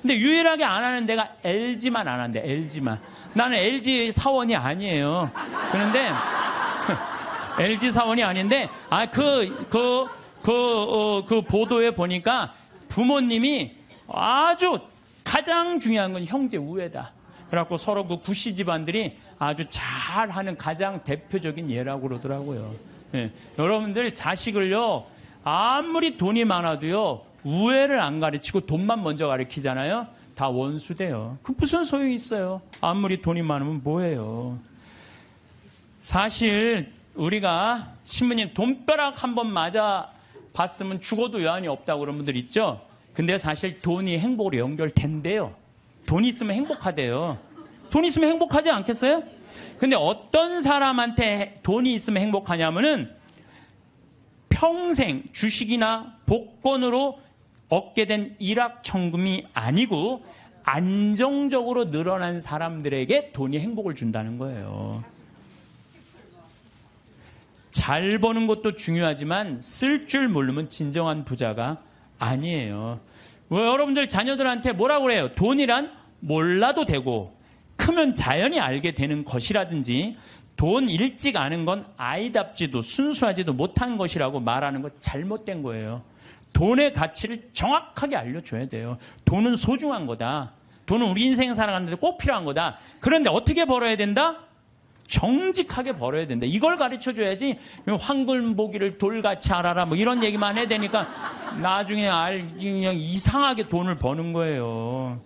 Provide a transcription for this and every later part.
근데 유일하게 안 하는 데가 LG만 안 한대. LG만. 나는 LG 사원이 아니에요. 그런데 LG 사원이 아닌데 그 보도에 보니까 부모님이 아주 가장 중요한 건 형제 우애다. 그래갖고 서로 그 구씨 집안들이 아주 잘하는 가장 대표적인 예라고 그러더라고요. 예. 여러분들 자식을요, 아무리 돈이 많아도요, 우애를 안 가르치고 돈만 먼저 가르치잖아요. 다 원수돼요. 그 무슨 소용이 있어요? 아무리 돈이 많으면 뭐해요? 사실 우리가 신부님 돈벼락 한번 맞아 봤으면 죽어도 여한이 없다고 그런 분들 있죠? 근데 사실 돈이 행복으로 연결된대요. 돈이 있으면 행복하대요. 돈이 있으면 행복하지 않겠어요? 근데 어떤 사람한테 돈이 있으면 행복하냐면은 평생 주식이나 복권으로 얻게 된 일확천금이 아니고 안정적으로 늘어난 사람들에게 돈이 행복을 준다는 거예요. 잘 버는 것도 중요하지만 쓸 줄 모르면 진정한 부자가 아니에요. 여러분들 자녀들한테 뭐라고 그래요? 돈이란 몰라도 되고 크면 자연히 알게 되는 것이라든지 돈 일찍 아는 건 아이답지도 순수하지도 못한 것이라고 말하는 거 잘못된 거예요. 돈의 가치를 정확하게 알려줘야 돼요. 돈은 소중한 거다. 돈은 우리 인생 살아가는데 꼭 필요한 거다. 그런데 어떻게 벌어야 된다? 정직하게 벌어야 된다. 이걸 가르쳐줘야지 황금보기를 돌같이 알아라 뭐 이런 얘기만 해야 되니까 나중에 그냥 이상하게 돈을 버는 거예요.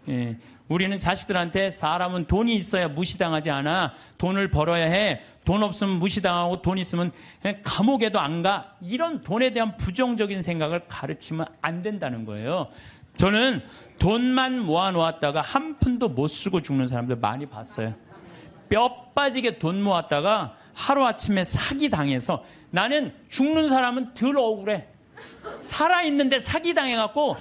예. 우리는 자식들한테 사람은 돈이 있어야 무시당하지 않아. 돈을 벌어야 해. 돈 없으면 무시당하고 돈 있으면 감옥에도 안 가. 이런 돈에 대한 부정적인 생각을 가르치면 안 된다는 거예요. 저는 돈만 모아놓았다가 한 푼도 못 쓰고 죽는 사람들 많이 봤어요. 뼈 빠지게 돈 모았다가 하루아침에 사기당해서 나는 죽는 사람은 덜 억울해. 살아있는데 사기당해갖고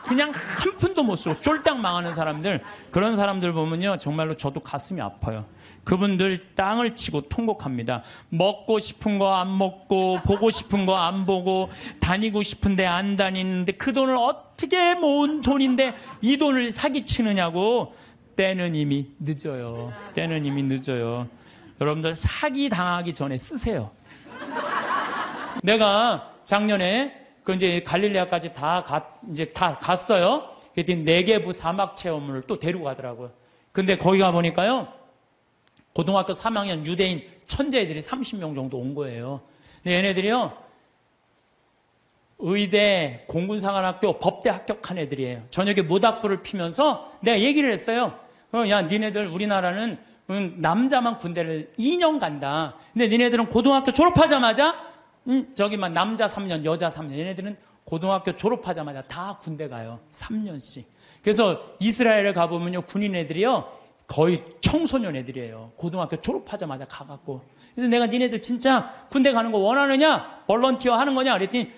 그냥 한 푼도 못 쓰고 쫄딱 망하는 사람들, 그런 사람들 보면요 정말로 저도 가슴이 아파요. 그분들 땅을 치고 통곡합니다. 먹고 싶은 거 안 먹고 보고 싶은 거 안 보고 다니고 싶은데 안 다니는데 그 돈을 어떻게 모은 돈인데 이 돈을 사기치느냐고. 때는 이미 늦어요. 때는 이미 늦어요. 여러분들 사기당하기 전에 쓰세요. 내가 작년에 이제 갈릴레아까지 다 갔어요. 그랬더니 네게부 사막 체험을 또 데리고 가더라고요. 근데 거기 가보니까요, 고등학교 3학년 유대인 천재애들이 30명 정도 온 거예요. 근데 얘네들이요, 의대, 공군사관학교, 법대 합격한 애들이에요. 저녁에 모닥불을 피면서 내가 얘기를 했어요. 야, 니네들 우리나라는 남자만 군대를 2년 간다. 근데 니네들은 고등학교 졸업하자마자 저기만 남자 3년, 여자 3년. 얘네들은 고등학교 졸업하자마자 다 군대 가요. 3년씩. 그래서 이스라엘에 가보면요, 군인 애들이요, 거의 청소년 애들이에요. 고등학교 졸업하자마자 가갖고. 그래서 내가 니네들 진짜 군대 가는 거 원하느냐? 볼런티어 하는 거냐? 그랬더니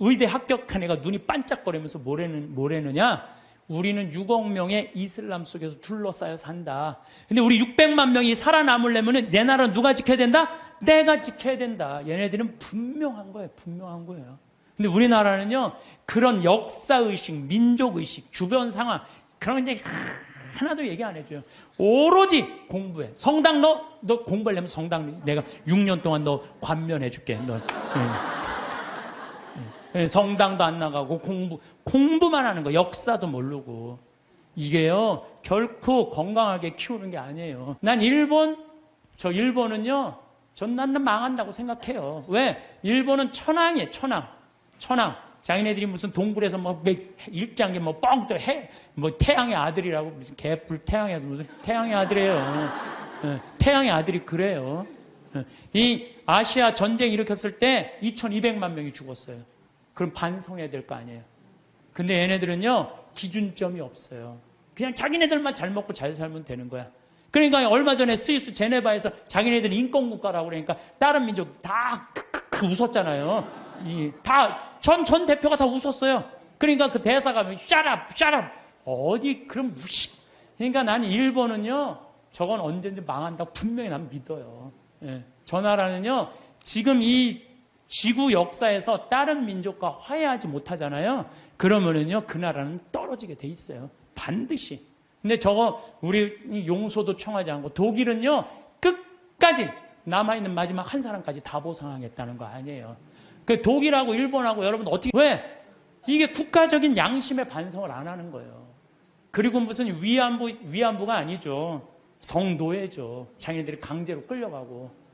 의대 합격한 애가 눈이 반짝거리면서 뭐래느냐? 우리는 6억 명의 이슬람 속에서 둘러싸여 산다. 근데 우리 600만 명이 살아남으려면 내 나라는 누가 지켜야 된다? 내가 지켜야 된다. 얘네들은 분명한 거예요. 분명한 거예요. 근데 우리나라는요, 그런 역사의식, 민족의식, 주변 상황, 그런 거 이제 하나도 얘기 안 해줘요. 오로지 공부해. 성당 너 공부하려면 성당 내가 6년 동안 너 관면해줄게. 너. 성당도 안 나가고 공부만 하는 거, 역사도 모르고. 이게요, 결코 건강하게 키우는 게 아니에요. 난 일본은요, 난 망한다고 생각해요. 왜? 일본은 천황이에요, 천황. 자기네들이 무슨 동굴에서 일장에 뻥 또 태양의 아들이라고, 무슨 개뿔 태양의 아들, 무슨 태양의 아들이에요. 태양의 아들이 그래요. 이 아시아 전쟁 일으켰을 때 2200만 명이 죽었어요. 그럼 반성해야 될 거 아니에요. 근데 얘네들은요, 기준점이 없어요. 그냥 자기네들만 잘 먹고 잘 살면 되는 거야. 그러니까 얼마 전에 스위스 제네바에서 자기네들이 인권국가라고 그러니까 다른 민족 다 웃었잖아요. 전 대표가 다 웃었어요. 그러니까 그 대사가 shut up. 어디 그런 무식. 그러니까 나는 일본은요, 저건 언제든지 망한다고 분명히 난 믿어요. 예. 저 나라는요, 지금 이 지구 역사에서 다른 민족과 화해하지 못하잖아요. 그러면은요, 그 나라는 떨어지게 돼 있어요. 반드시. 근데 저거 우리 용서도 청하지 않고 독일은요, 끝까지 남아있는 마지막 한 사람까지 다 보상하겠다는 거 아니에요. 그 독일하고 일본하고 여러분 어떻게, 왜? 이게 국가적인 양심의 반성을 안 하는 거예요. 그리고 무슨 위안부가 아니죠. 성노예죠. 자기네들이 강제로 끌려가고.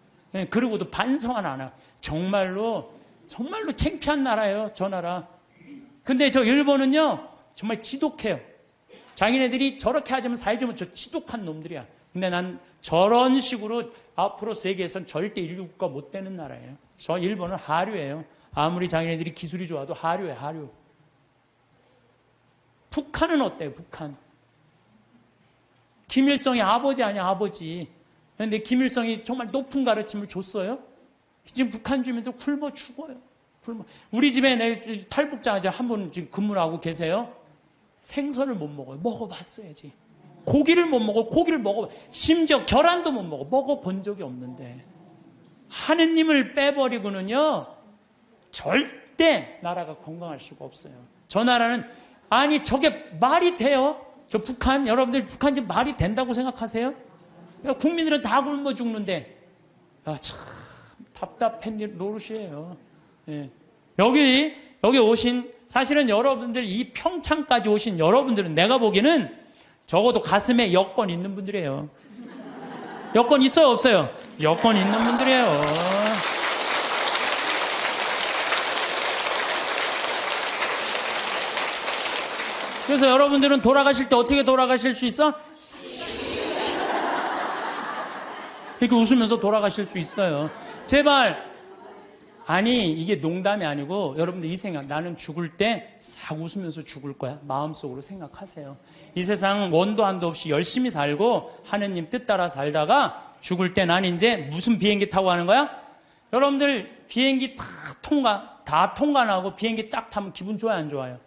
그리고도 반성 안 하나. 정말로 창피한 나라예요, 저 나라. 근데 저 일본은요, 정말 지독해요. 자기네들이 저렇게 하자면 살자면 저 지독한 놈들이야. 근데 난 저런 식으로 앞으로 세계에선 절대 인류국가 못 되는 나라예요. 저 일본은 하류예요. 아무리 자기네들이 기술이 좋아도 하류예요, 하류. 북한은 어때요, 북한? 김일성이 아버지 아니야, 아버지. 그런데 김일성이 정말 높은 가르침을 줬어요? 지금 북한 주민들 굶어 죽어요. 우리 집에 내 탈북자 한 분 지금 근무를 하고 계세요. 생선을 못 먹어요. 먹어봤어야지. 고기를 못 먹어. 고기를 먹어. 심지어 계란도 못 먹어. 먹어본 적이 없는데. 하느님을 빼버리고는요, 절대 나라가 건강할 수가 없어요. 저 나라는, 아니, 저게 말이 돼요? 저 북한, 여러분들 북한 지금 말이 된다고 생각하세요? 국민들은 다 굶어 죽는데, 아, 참, 답답한 노릇이에요. 예. 여기 오신, 사실은 여러분들, 이 평창까지 오신 여러분들은 내가 보기에는 적어도 가슴에 여권 있는 분들이에요. 여권 있어요, 없어요? 여권 있는 분들이에요. 그래서 여러분들은 돌아가실 때 어떻게 돌아가실 수 있어? 이렇게 웃으면서 돌아가실 수 있어요. 제발. 아니, 이게 농담이 아니고 여러분들 이 생각, 나는 죽을 때 싹 웃으면서 죽을 거야. 마음속으로 생각하세요. 이 세상 원도 한도 없이 열심히 살고 하느님 뜻 따라 살다가 죽을 때 난 이제 무슨 비행기 타고 가는 거야? 여러분들 비행기 다 통과하고 비행기 딱 타면 기분 좋아요, 안 좋아요?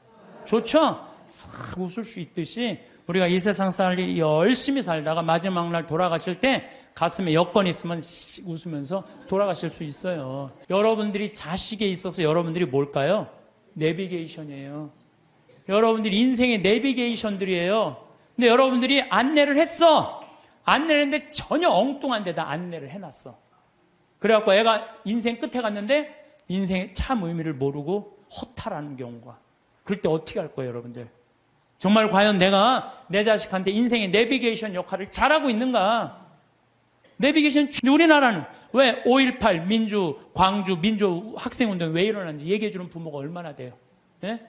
좋죠? 싹 웃을 수 있듯이 우리가 이 세상 살이 열심히 살다가 마지막 날 돌아가실 때 가슴에 여권 있으면 웃으면서 돌아가실 수 있어요. 여러분들이 자식에 있어서 여러분들이 뭘까요? 내비게이션이에요. 여러분들이 인생의 내비게이션들이에요. 근데 여러분들이 안내를 했어. 안내를 했는데 전혀 엉뚱한 데다 안내를 해놨어. 그래갖고 애가 인생 끝에 갔는데 인생의 참 의미를 모르고 허탈하는 경우가. 그럴 때 어떻게 할 거예요, 여러분들? 정말 과연 내가 내 자식한테 인생의 내비게이션 역할을 잘하고 있는가? 내비게이션, 우리나라는 왜 5.18 광주 민주 학생운동이 왜 일어났는지 얘기해주는 부모가 얼마나 돼요? 예?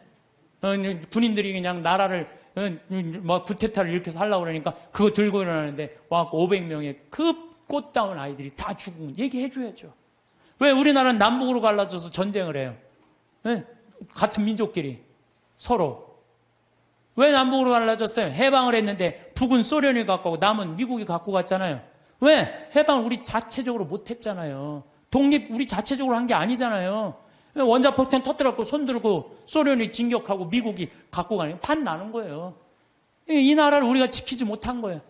군인들이 그냥 나라를, 구테타를 일으켜서 하려고 그러니까 그거 들고 일어나는데 와갖고 500명의 그 꽃다운 아이들이 다 죽은 얘기해줘야죠. 왜 우리나라는 남북으로 갈라져서 전쟁을 해요? 예? 같은 민족끼리 서로. 왜 남북으로 갈라졌어요? 해방을 했는데 북은 소련이 갖고 가고 남은 미국이 갖고 갔잖아요. 왜? 해방을 우리 자체적으로 못했잖아요. 독립 우리 자체적으로 한 게 아니잖아요. 원자폭탄 터뜨렸고 손들고 소련이 진격하고 미국이 갖고 가니까 판 나는 거예요. 이 나라를 우리가 지키지 못한 거예요.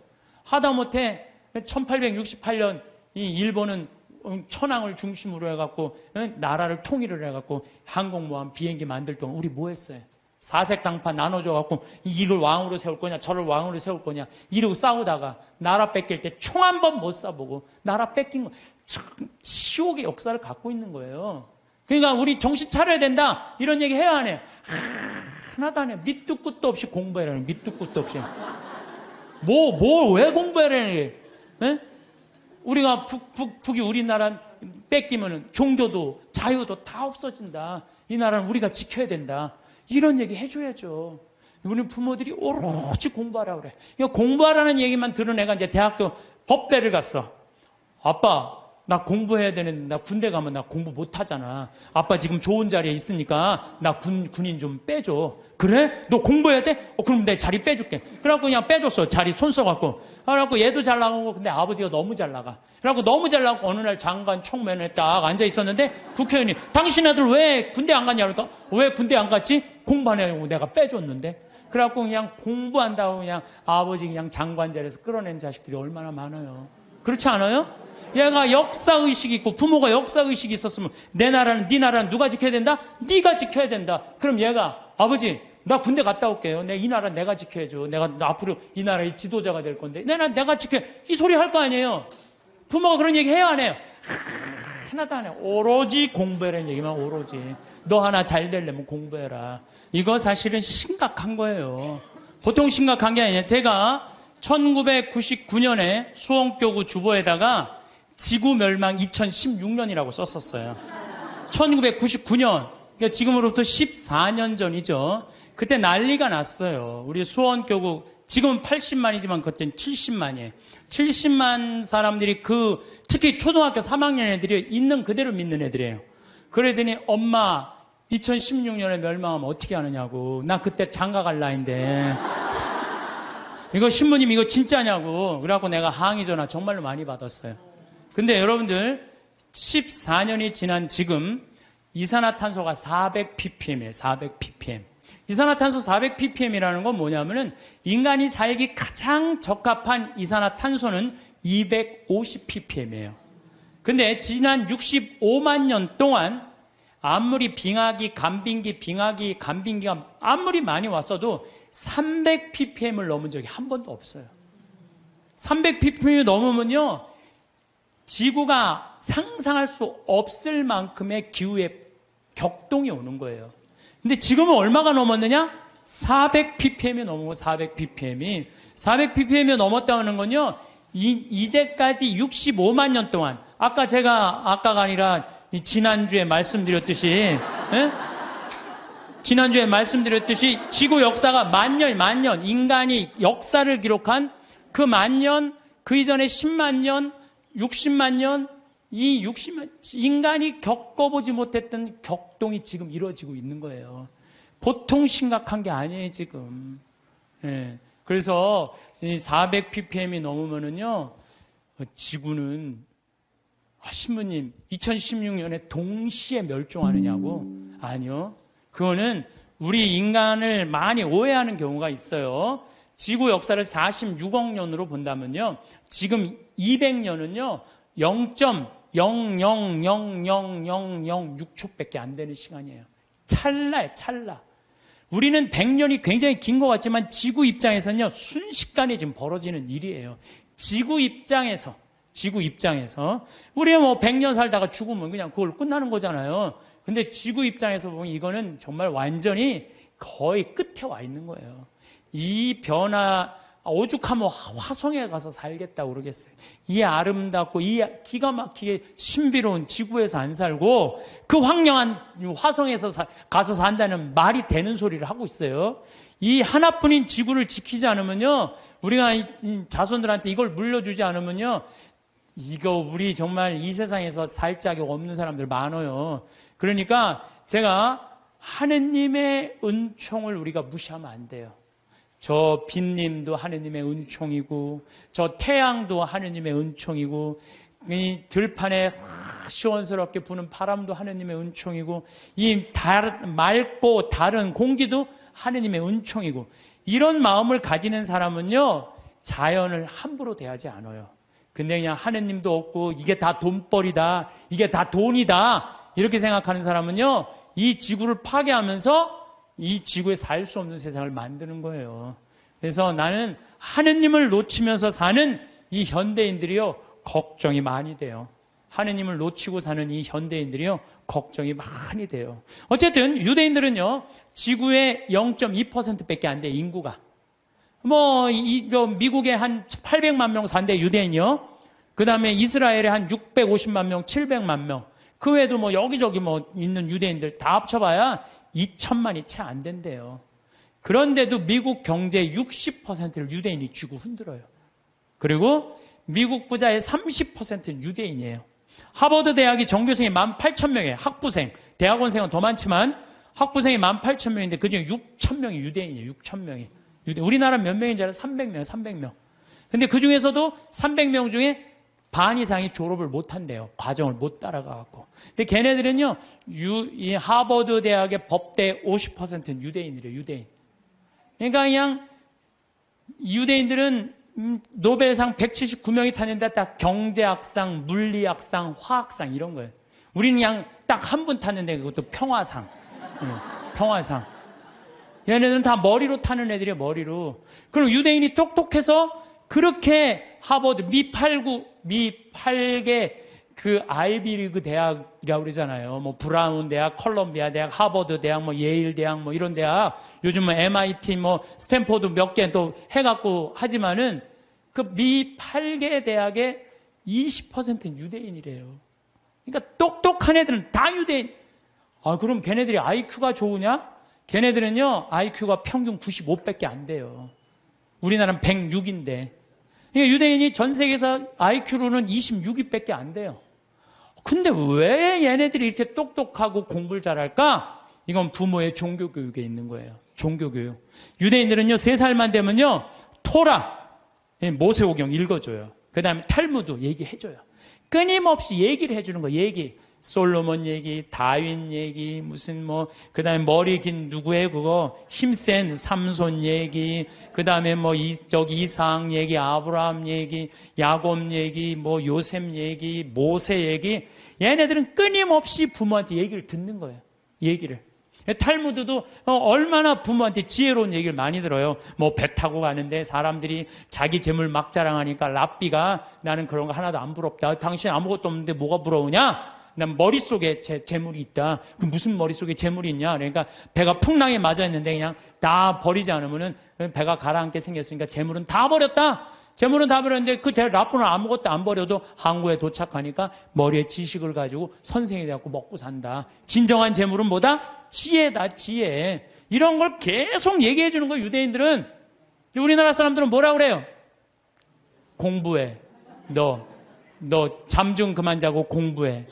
하다못해 1868년 이 일본은 천황을 중심으로 해갖고 나라를 통일을 해갖고 항공모함 비행기 만들 동안 우리 뭐 했어요? 사색당파 나눠줘갖고 이를 왕으로 세울 거냐 저를 왕으로 세울 거냐 이러고 싸우다가 나라 뺏길 때 총 한 번 못 쏴보고 나라 뺏긴 거 치욕의 역사를 갖고 있는 거예요. 그러니까 우리 정신 차려야 된다 이런 얘기 해야 안 해요? 하나도 안 해요. 밑도 끝도 없이 공부해라는 밑도 끝도 없이 왜 공부해라는 게 우리가 북이 우리나라 뺏기면은 종교도 자유도 다 없어진다. 이 나라는 우리가 지켜야 된다. 이런 얘기 해줘야죠. 우리 부모들이 오로지 공부하라고 그래. 그러니까 공부하라는 얘기만 들은 애가 이제 대학교 법대를 갔어. 아빠, 나 공부해야 되는데 나 군대 가면 나 공부 못하잖아. 아빠 지금 좋은 자리에 있으니까 나 군인 좀 빼줘. 그래? 너 공부해야 돼? 그럼 내 자리 빼줄게. 그래갖고 그냥 빼줬어. 자리 손 써갖고. 그래갖고 얘도 잘 나가고 근데 아버지가 너무 잘 나가. 그래갖고 너무 잘 나가고 어느 날 장관 청면에 딱 앉아 있었는데 국회의원이 당신 아들 왜 군대 안 갔냐 그러니까 왜 군대 안 갔지? 공부하냐고 내가 빼줬는데. 그래갖고 그냥 공부한다고 그냥 아버지 그냥 장관 자리에서 끌어낸 자식들이 얼마나 많아요. 그렇지 않아요? 얘가 역사의식이 있고 부모가 역사의식이 있었으면 내 나라는 네 나라는 누가 지켜야 된다? 네가 지켜야 된다. 그럼 얘가 아버지 나 군대 갔다 올게요. 이 나라 내가 지켜야죠. 내가 앞으로 이 나라의 지도자가 될 건데 내가 지켜. 이 소리 할 거 아니에요. 부모가 그런 얘기 해요 안 해요? 하나도 안 해요. 오로지 공부해라는 얘기만 오로지. 너 하나 잘 되려면 공부해라. 이거 사실은 심각한 거예요. 보통 심각한 게 아니에요. 제가 1999년에 수원교구 주보에다가 지구 멸망 2016년이라고 썼었어요. 1999년. 그러니까 지금으로부터 14년 전이죠. 그때 난리가 났어요. 우리 수원교구 지금은 80만이지만 그때는 70만이에요. 70만 사람들이 특히 초등학교 3학년 애들이 있는 그대로 믿는 애들이에요. 그러더니 엄마 2016년에 멸망하면 어떻게 하느냐고. 나 그때 장가 갈 나이인데 이거 신부님 이거 진짜냐고. 그래갖고 내가 항의 전화 정말로 많이 받았어요. 근데 여러분들 14년이 지난 지금 이산화탄소가 400ppm이에요. 400ppm. 이산화탄소 400ppm이라는 건 뭐냐면은 인간이 살기 가장 적합한 이산화탄소는 250ppm이에요. 근데 지난 65만 년 동안 아무리 빙하기, 간빙기가 아무리 많이 왔어도 300ppm을 넘은 적이 한 번도 없어요. 300ppm이 넘으면요, 지구가 상상할 수 없을 만큼의 기후의 격동이 오는 거예요. 근데 지금은 얼마가 넘었느냐? 400ppm이 넘은 거, 400ppm이. 400ppm이 넘었다는 건요, 이제까지 65만 년 동안, 아까가 아니라 지난주에 말씀드렸듯이, 지난주에 말씀드렸듯이 지구 역사가 만 년, 인간이 역사를 기록한 그 만 년, 그 이전에 10만 년, 60만 년, 이 60만, 인간이 겪어보지 못했던 격동이 지금 이루어지고 있는 거예요. 보통 심각한 게 아니에요, 지금. 예. 그래서 400ppm이 넘으면은요, 지구는, 신부님, 2016년에 동시에 멸종하느냐고? 아니요. 그거는 우리 인간을 많이 오해하는 경우가 있어요. 지구 역사를 46억 년으로 본다면요, 지금 200년은요, 0.0000006초밖에 안 되는 시간이에요. 찰나예요, 찰나. 우리는 100년이 굉장히 긴 것 같지만 지구 입장에서는요, 순식간에 지금 벌어지는 일이에요. 지구 입장에서 우리가 뭐 100년 살다가 죽으면 그냥 그걸 끝나는 거잖아요. 근데 지구 입장에서 보면 이거는 정말 완전히 거의 끝에 와 있는 거예요. 이 변화, 오죽하면 화성에 가서 살겠다고 그러겠어요. 이 아름답고 이 기가 막히게 신비로운 지구에서 안 살고 그 황량한 화성에서 가서 산다는 말이 되는 소리를 하고 있어요. 이 하나뿐인 지구를 지키지 않으면요, 우리가 이 자손들한테 이걸 물려주지 않으면요, 이거 우리 정말 이 세상에서 살 자격 없는 사람들 많아요. 그러니까 제가 하느님의 은총을 우리가 무시하면 안 돼요. 저 빛님도 하느님의 은총이고, 저 태양도 하느님의 은총이고, 이 들판에 시원스럽게 부는 바람도 하느님의 은총이고, 이 맑고 다른 공기도 하느님의 은총이고, 이런 마음을 가지는 사람은요, 자연을 함부로 대하지 않아요. 근데 그냥 하느님도 없고 이게 다 돈벌이다, 이게 다 돈이다, 이렇게 생각하는 사람은요, 이 지구를 파괴하면서 이 지구에 살 수 없는 세상을 만드는 거예요. 그래서 나는 하느님을 놓치면서 사는 이 현대인들이요, 걱정이 많이 돼요. 하느님을 놓치고 사는 이 현대인들이요, 걱정이 많이 돼요. 어쨌든 유대인들은요, 지구의 0.2%밖에 안 돼, 인구가. 미국에 한 800만 명 산대, 유대인이요. 그 다음에 이스라엘에 한 650만 명, 700만 명. 그 외에도 여기저기 있는 유대인들 다 합쳐봐야 2천만이 채 안 된대요. 그런데도 미국 경제의 60%를 유대인이 쥐고 흔들어요. 그리고 미국 부자의 30%는 유대인이에요. 하버드 대학이 전교생이 18,000명이에요. 학부생. 대학원생은 더 많지만 학부생이 18,000명인데 그중에 6,000명이 유대인이에요. 6,000명이. 우리나라 몇 명인 줄 알아요? 300명, 300명. 근데 그 중에서도 300명 중에 반 이상이 졸업을 못 한대요. 과정을 못 따라가갖고. 근데 걔네들은요, 이 하버드 대학의 법대 50%는 유대인이래요, 유대인. 그러니까 그냥 유대인들은 노벨상 179명이 탔는데 딱 경제학상, 물리학상, 화학상 이런 거예요. 우리는 그냥 딱 한 분 탔는데 그것도 평화상. 평화상. 얘네들은 다 머리로 타는 애들이에요, 머리로. 그럼 유대인이 똑똑해서 그렇게 하버드, 미 8개 그 아이비리그 대학이라고 그러잖아요. 뭐 브라운 대학, 컬럼비아 대학, 하버드 대학, 뭐 예일 대학, 뭐 이런 대학, 요즘 뭐 MIT, 뭐 스탠포드 몇 개 또 해갖고 하지만은 그 미 8개 대학의 20%는 유대인이래요. 그러니까 똑똑한 애들은 다 유대인. 아, 그럼 걔네들이 IQ가 좋으냐? 걔네들은요, IQ가 평균 95밖에 안 돼요. 우리나라는 106인데. 그러니까 유대인이 전 세계에서 IQ로는 26위밖에 안 돼요. 근데 왜 얘네들이 이렇게 똑똑하고 공부를 잘할까? 이건 부모의 종교교육에 있는 거예요. 종교교육. 유대인들은요, 3살만 되면요, 토라, 모세오경 읽어줘요. 그 다음에 탈무드 얘기해줘요. 끊임없이 얘기를 해주는 거예요. 얘기. 솔로몬 얘기, 다윈 얘기, 무슨 뭐, 그 다음에 머리 긴 누구의 그거, 힘센 삼손 얘기, 그 다음에 뭐, 이삭 얘기, 아브라함 얘기, 야곱 얘기, 뭐, 요셉 얘기, 모세 얘기. 얘네들은 끊임없이 부모한테 얘기를 듣는 거예요. 얘기를. 탈무드도 얼마나 부모한테 지혜로운 얘기를 많이 들어요. 뭐 배 타고 가는데 사람들이 자기 재물 막 자랑하니까 랍비가 나는 그런 거 하나도 안 부럽다. 당신 아무것도 없는데 뭐가 부러우냐? 난 머릿속에 재물이 있다. 그 무슨 머릿속에 재물이 있냐? 그러니까 배가 풍랑에 맞아 있는데 그냥 다 버리지 않으면은 배가 가라앉게 생겼으니까 재물은 다 버렸다. 재물은 다 버렸는데 그 랍비는 아무것도 안 버려도 항구에 도착하니까 머리에 지식을 가지고 선생이 돼갖고 먹고 산다. 진정한 재물은 뭐다? 지혜다, 지혜. 이런 걸 계속 얘기해 주는 거예요, 유대인들은. 우리나라 사람들은 뭐라 그래요? 공부해. 너 잠 좀 그만 자고 공부해.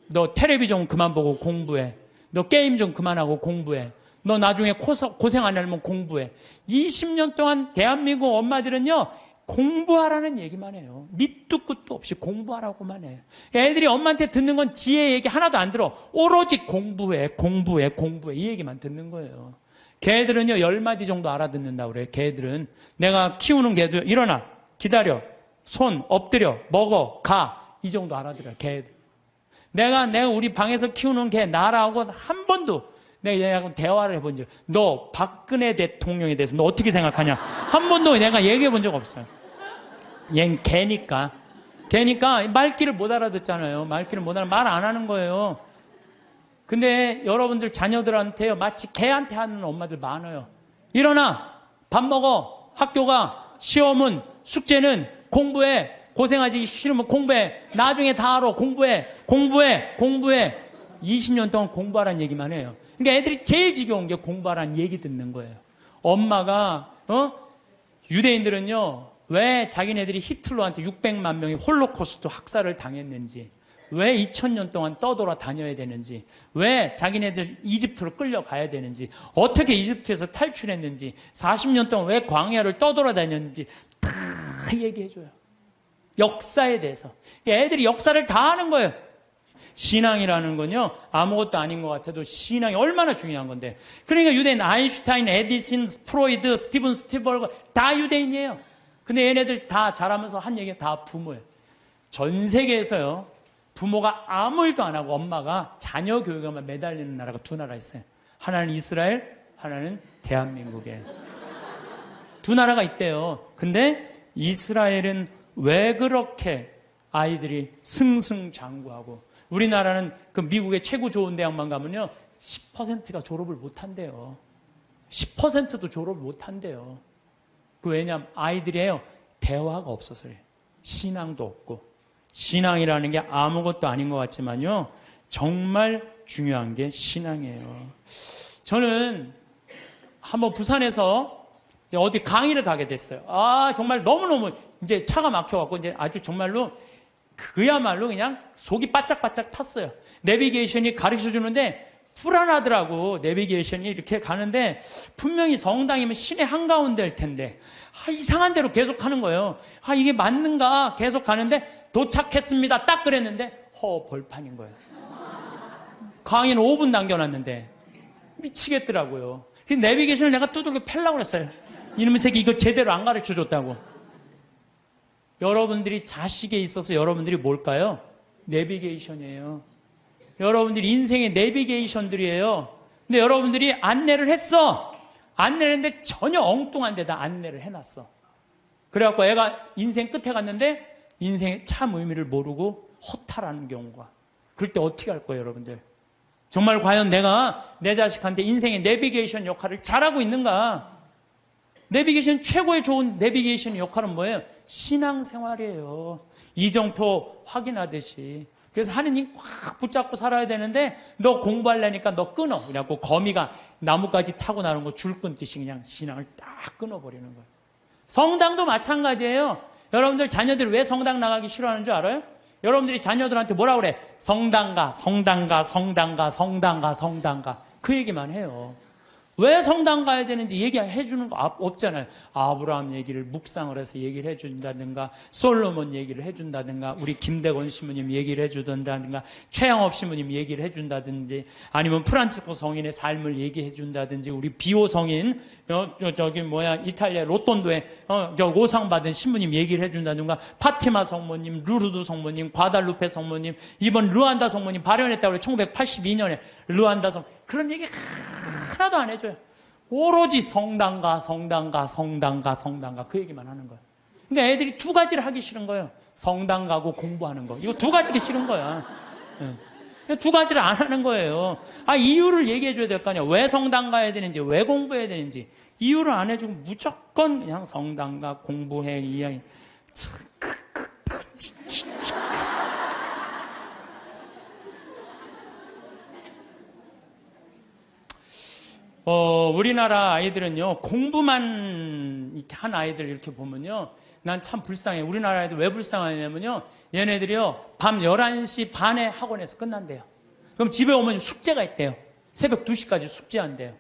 너 텔레비전 그만 보고 공부해. 너 게임 좀 그만하고 공부해. 너 나중에 고생 안 하려면 공부해. 20년 동안 대한민국 엄마들은요, 공부하라는 얘기만 해요. 밑도 끝도 없이 공부하라고만 해요. 애들이 엄마한테 듣는 건 지혜 얘기 하나도 안 들어. 오로지 공부해. 이 얘기만 듣는 거예요. 개들은요, 10마디 정도 알아듣는다고 그래요. 개들은. 내가 키우는 개도 일어나, 기다려, 손, 엎드려, 먹어, 가. 이 정도 알아들어요, 개들. 내가 우리 방에서 키우는 개, 나라고 한 번도 내가 얘하고 대화를 해본 적, 너 박근혜 대통령에 대해서 너 어떻게 생각하냐? 한 번도 내가 얘기해 본 적 없어요. 얜 개니까 말귀를 못 알아듣잖아요. 말귀를 못 알아, 말 안 하는 거예요. 근데 여러분들 자녀들한테요, 마치 개한테 하는 엄마들 많아요. 일어나, 밥 먹어, 학교 가, 시험은, 숙제는, 공부해, 고생하지 싫으면 공부해, 나중에 다 알아, 공부해. 20년 동안 공부하라는 얘기만 해요. 그러니까 애들이 제일 지겨운 게 공부하라는 얘기 듣는 거예요. 엄마가, 유대인들은요, 왜 자기네들이 히틀러한테 600만 명이 홀로코스트 학살을 당했는지, 왜 2000년 동안 떠돌아 다녀야 되는지, 왜 자기네들 이집트로 끌려가야 되는지, 어떻게 이집트에서 탈출했는지, 40년 동안 왜 광야를 떠돌아 다녔는지 다 얘기해줘요. 역사에 대해서. 애들이 역사를 다 아는 거예요. 신앙이라는 건요, 아무것도 아닌 것 같아도 신앙이 얼마나 중요한 건데. 그러니까 유대인, 아인슈타인, 에디슨, 프로이드, 스티븐 스필버그 다 유대인이에요. 근데 얘네들 다 자라면서 한 얘기가 다 부모예요. 전 세계에서요, 부모가 아무 일도 안 하고 엄마가 자녀 교육에만 매달리는 나라가 2나라 있어요. 하나는 이스라엘, 하나는 대한민국이에요. 2나라가 있대요. 근데 이스라엘은 왜 그렇게 아이들이 승승장구하고, 우리나라는 그 미국의 최고 좋은 대학만 가면요, 10%가 졸업을 못 한대요. 10%도 졸업을 못 한대요. 왜냐하면 아이들이에요, 대화가 없어서요. 신앙도 없고. 신앙이라는 게 아무것도 아닌 것 같지만요, 정말 중요한 게 신앙이에요. 저는 한번 부산에서 어디 강의를 가게 됐어요. 정말 너무너무 이제 차가 막혀갖고 이제 아주 정말로 그야말로 그냥 속이 바짝바짝 탔어요. 내비게이션이 가르쳐 주는데 불안하더라고. 내비게이션이 이렇게 가는데 분명히 성당이면 시내 한가운데일 텐데 이상한 대로 계속 가는 거예요. 이게 맞는가 계속 가는데 도착했습니다. 딱 그랬는데 벌판인 거예요. 강의는 5분 남겨놨는데 미치겠더라고요. 그래서 내비게이션을 내가 두들겨 펴려고 그랬어요. 이놈의 새끼 이거 제대로 안 가르쳐 줬다고. 여러분들이 자식에 있어서 여러분들이 뭘까요? 내비게이션이에요. 여러분들이 인생의 내비게이션들이에요. 근데 여러분들이 안내를 했어. 안내를 했는데 전혀 엉뚱한 데다 안내를 해놨어. 그래갖고 애가 인생 끝에 갔는데 인생의 참 의미를 모르고 허탈하는 경우가. 그럴 때 어떻게 할 거예요, 여러분들? 정말 과연 내가 내 자식한테 인생의 내비게이션 역할을 잘하고 있는가? 내비게이션 최고의 좋은 내비게이션 역할은 뭐예요? 신앙생활이에요. 이정표 확인하듯이. 그래서 하느님 꽉 붙잡고 살아야 되는데 너 공부하려니까 너 끊어. 그래갖고 거미가 나뭇가지 타고 나는 거 줄 끊듯이 그냥 신앙을 딱 끊어버리는 거예요. 성당도 마찬가지예요. 여러분들 자녀들이 왜 성당 나가기 싫어하는 줄 알아요? 여러분들이 자녀들한테 뭐라 그래? 성당가, 성당가, 성당가, 성당가, 성당가. 그 얘기만 해요. 왜 성당 가야 되는지 얘기해 주는 거 없잖아요. 아브라함 얘기를 묵상을 해서 얘기를 해 준다든가, 솔로몬 얘기를 해 준다든가, 우리 김대건 시모님 얘기를 해 주던다든가, 최양업 시모님 얘기를 해 준다든지, 아니면 프란치스코 성인의 삶을 얘기해 준다든지, 우리 비오 성인 이탈리아 로톤도에 오상 받은 신부님 얘기를 해 준다든가, 파티마 성모님, 루르드 성모님, 과달루페 성모님, 이번 르완다 성모님 발현했다고 그래. 1982년에 르완다 성 그런 얘기 하나도 안 해줘요. 오로지 성당가, 성당가, 성당가, 성당가 그 얘기만 하는 거예요. 그러니까 애들이 두 가지를 하기 싫은 거예요. 성당 가고 공부하는 거. 이거 두 가지가 싫은 거야. 네. 두 가지를 안 하는 거예요. 이유를 얘기해 줘야 될 거 아니야. 왜 성당 가야 되는지, 왜 공부해야 되는지. 이유를 안 해주고 무조건 그냥 성당 가, 공부해, 이야기. 우리나라 아이들은요, 공부만 이렇게 한 아이들 이렇게 보면요, 난 참 불쌍해. 우리나라 아이들 왜 불쌍하냐면요, 얘네들이요, 밤 11시 반에 학원에서 끝난대요. 그럼 집에 오면 숙제가 있대요. 새벽 2시까지 숙제한대요.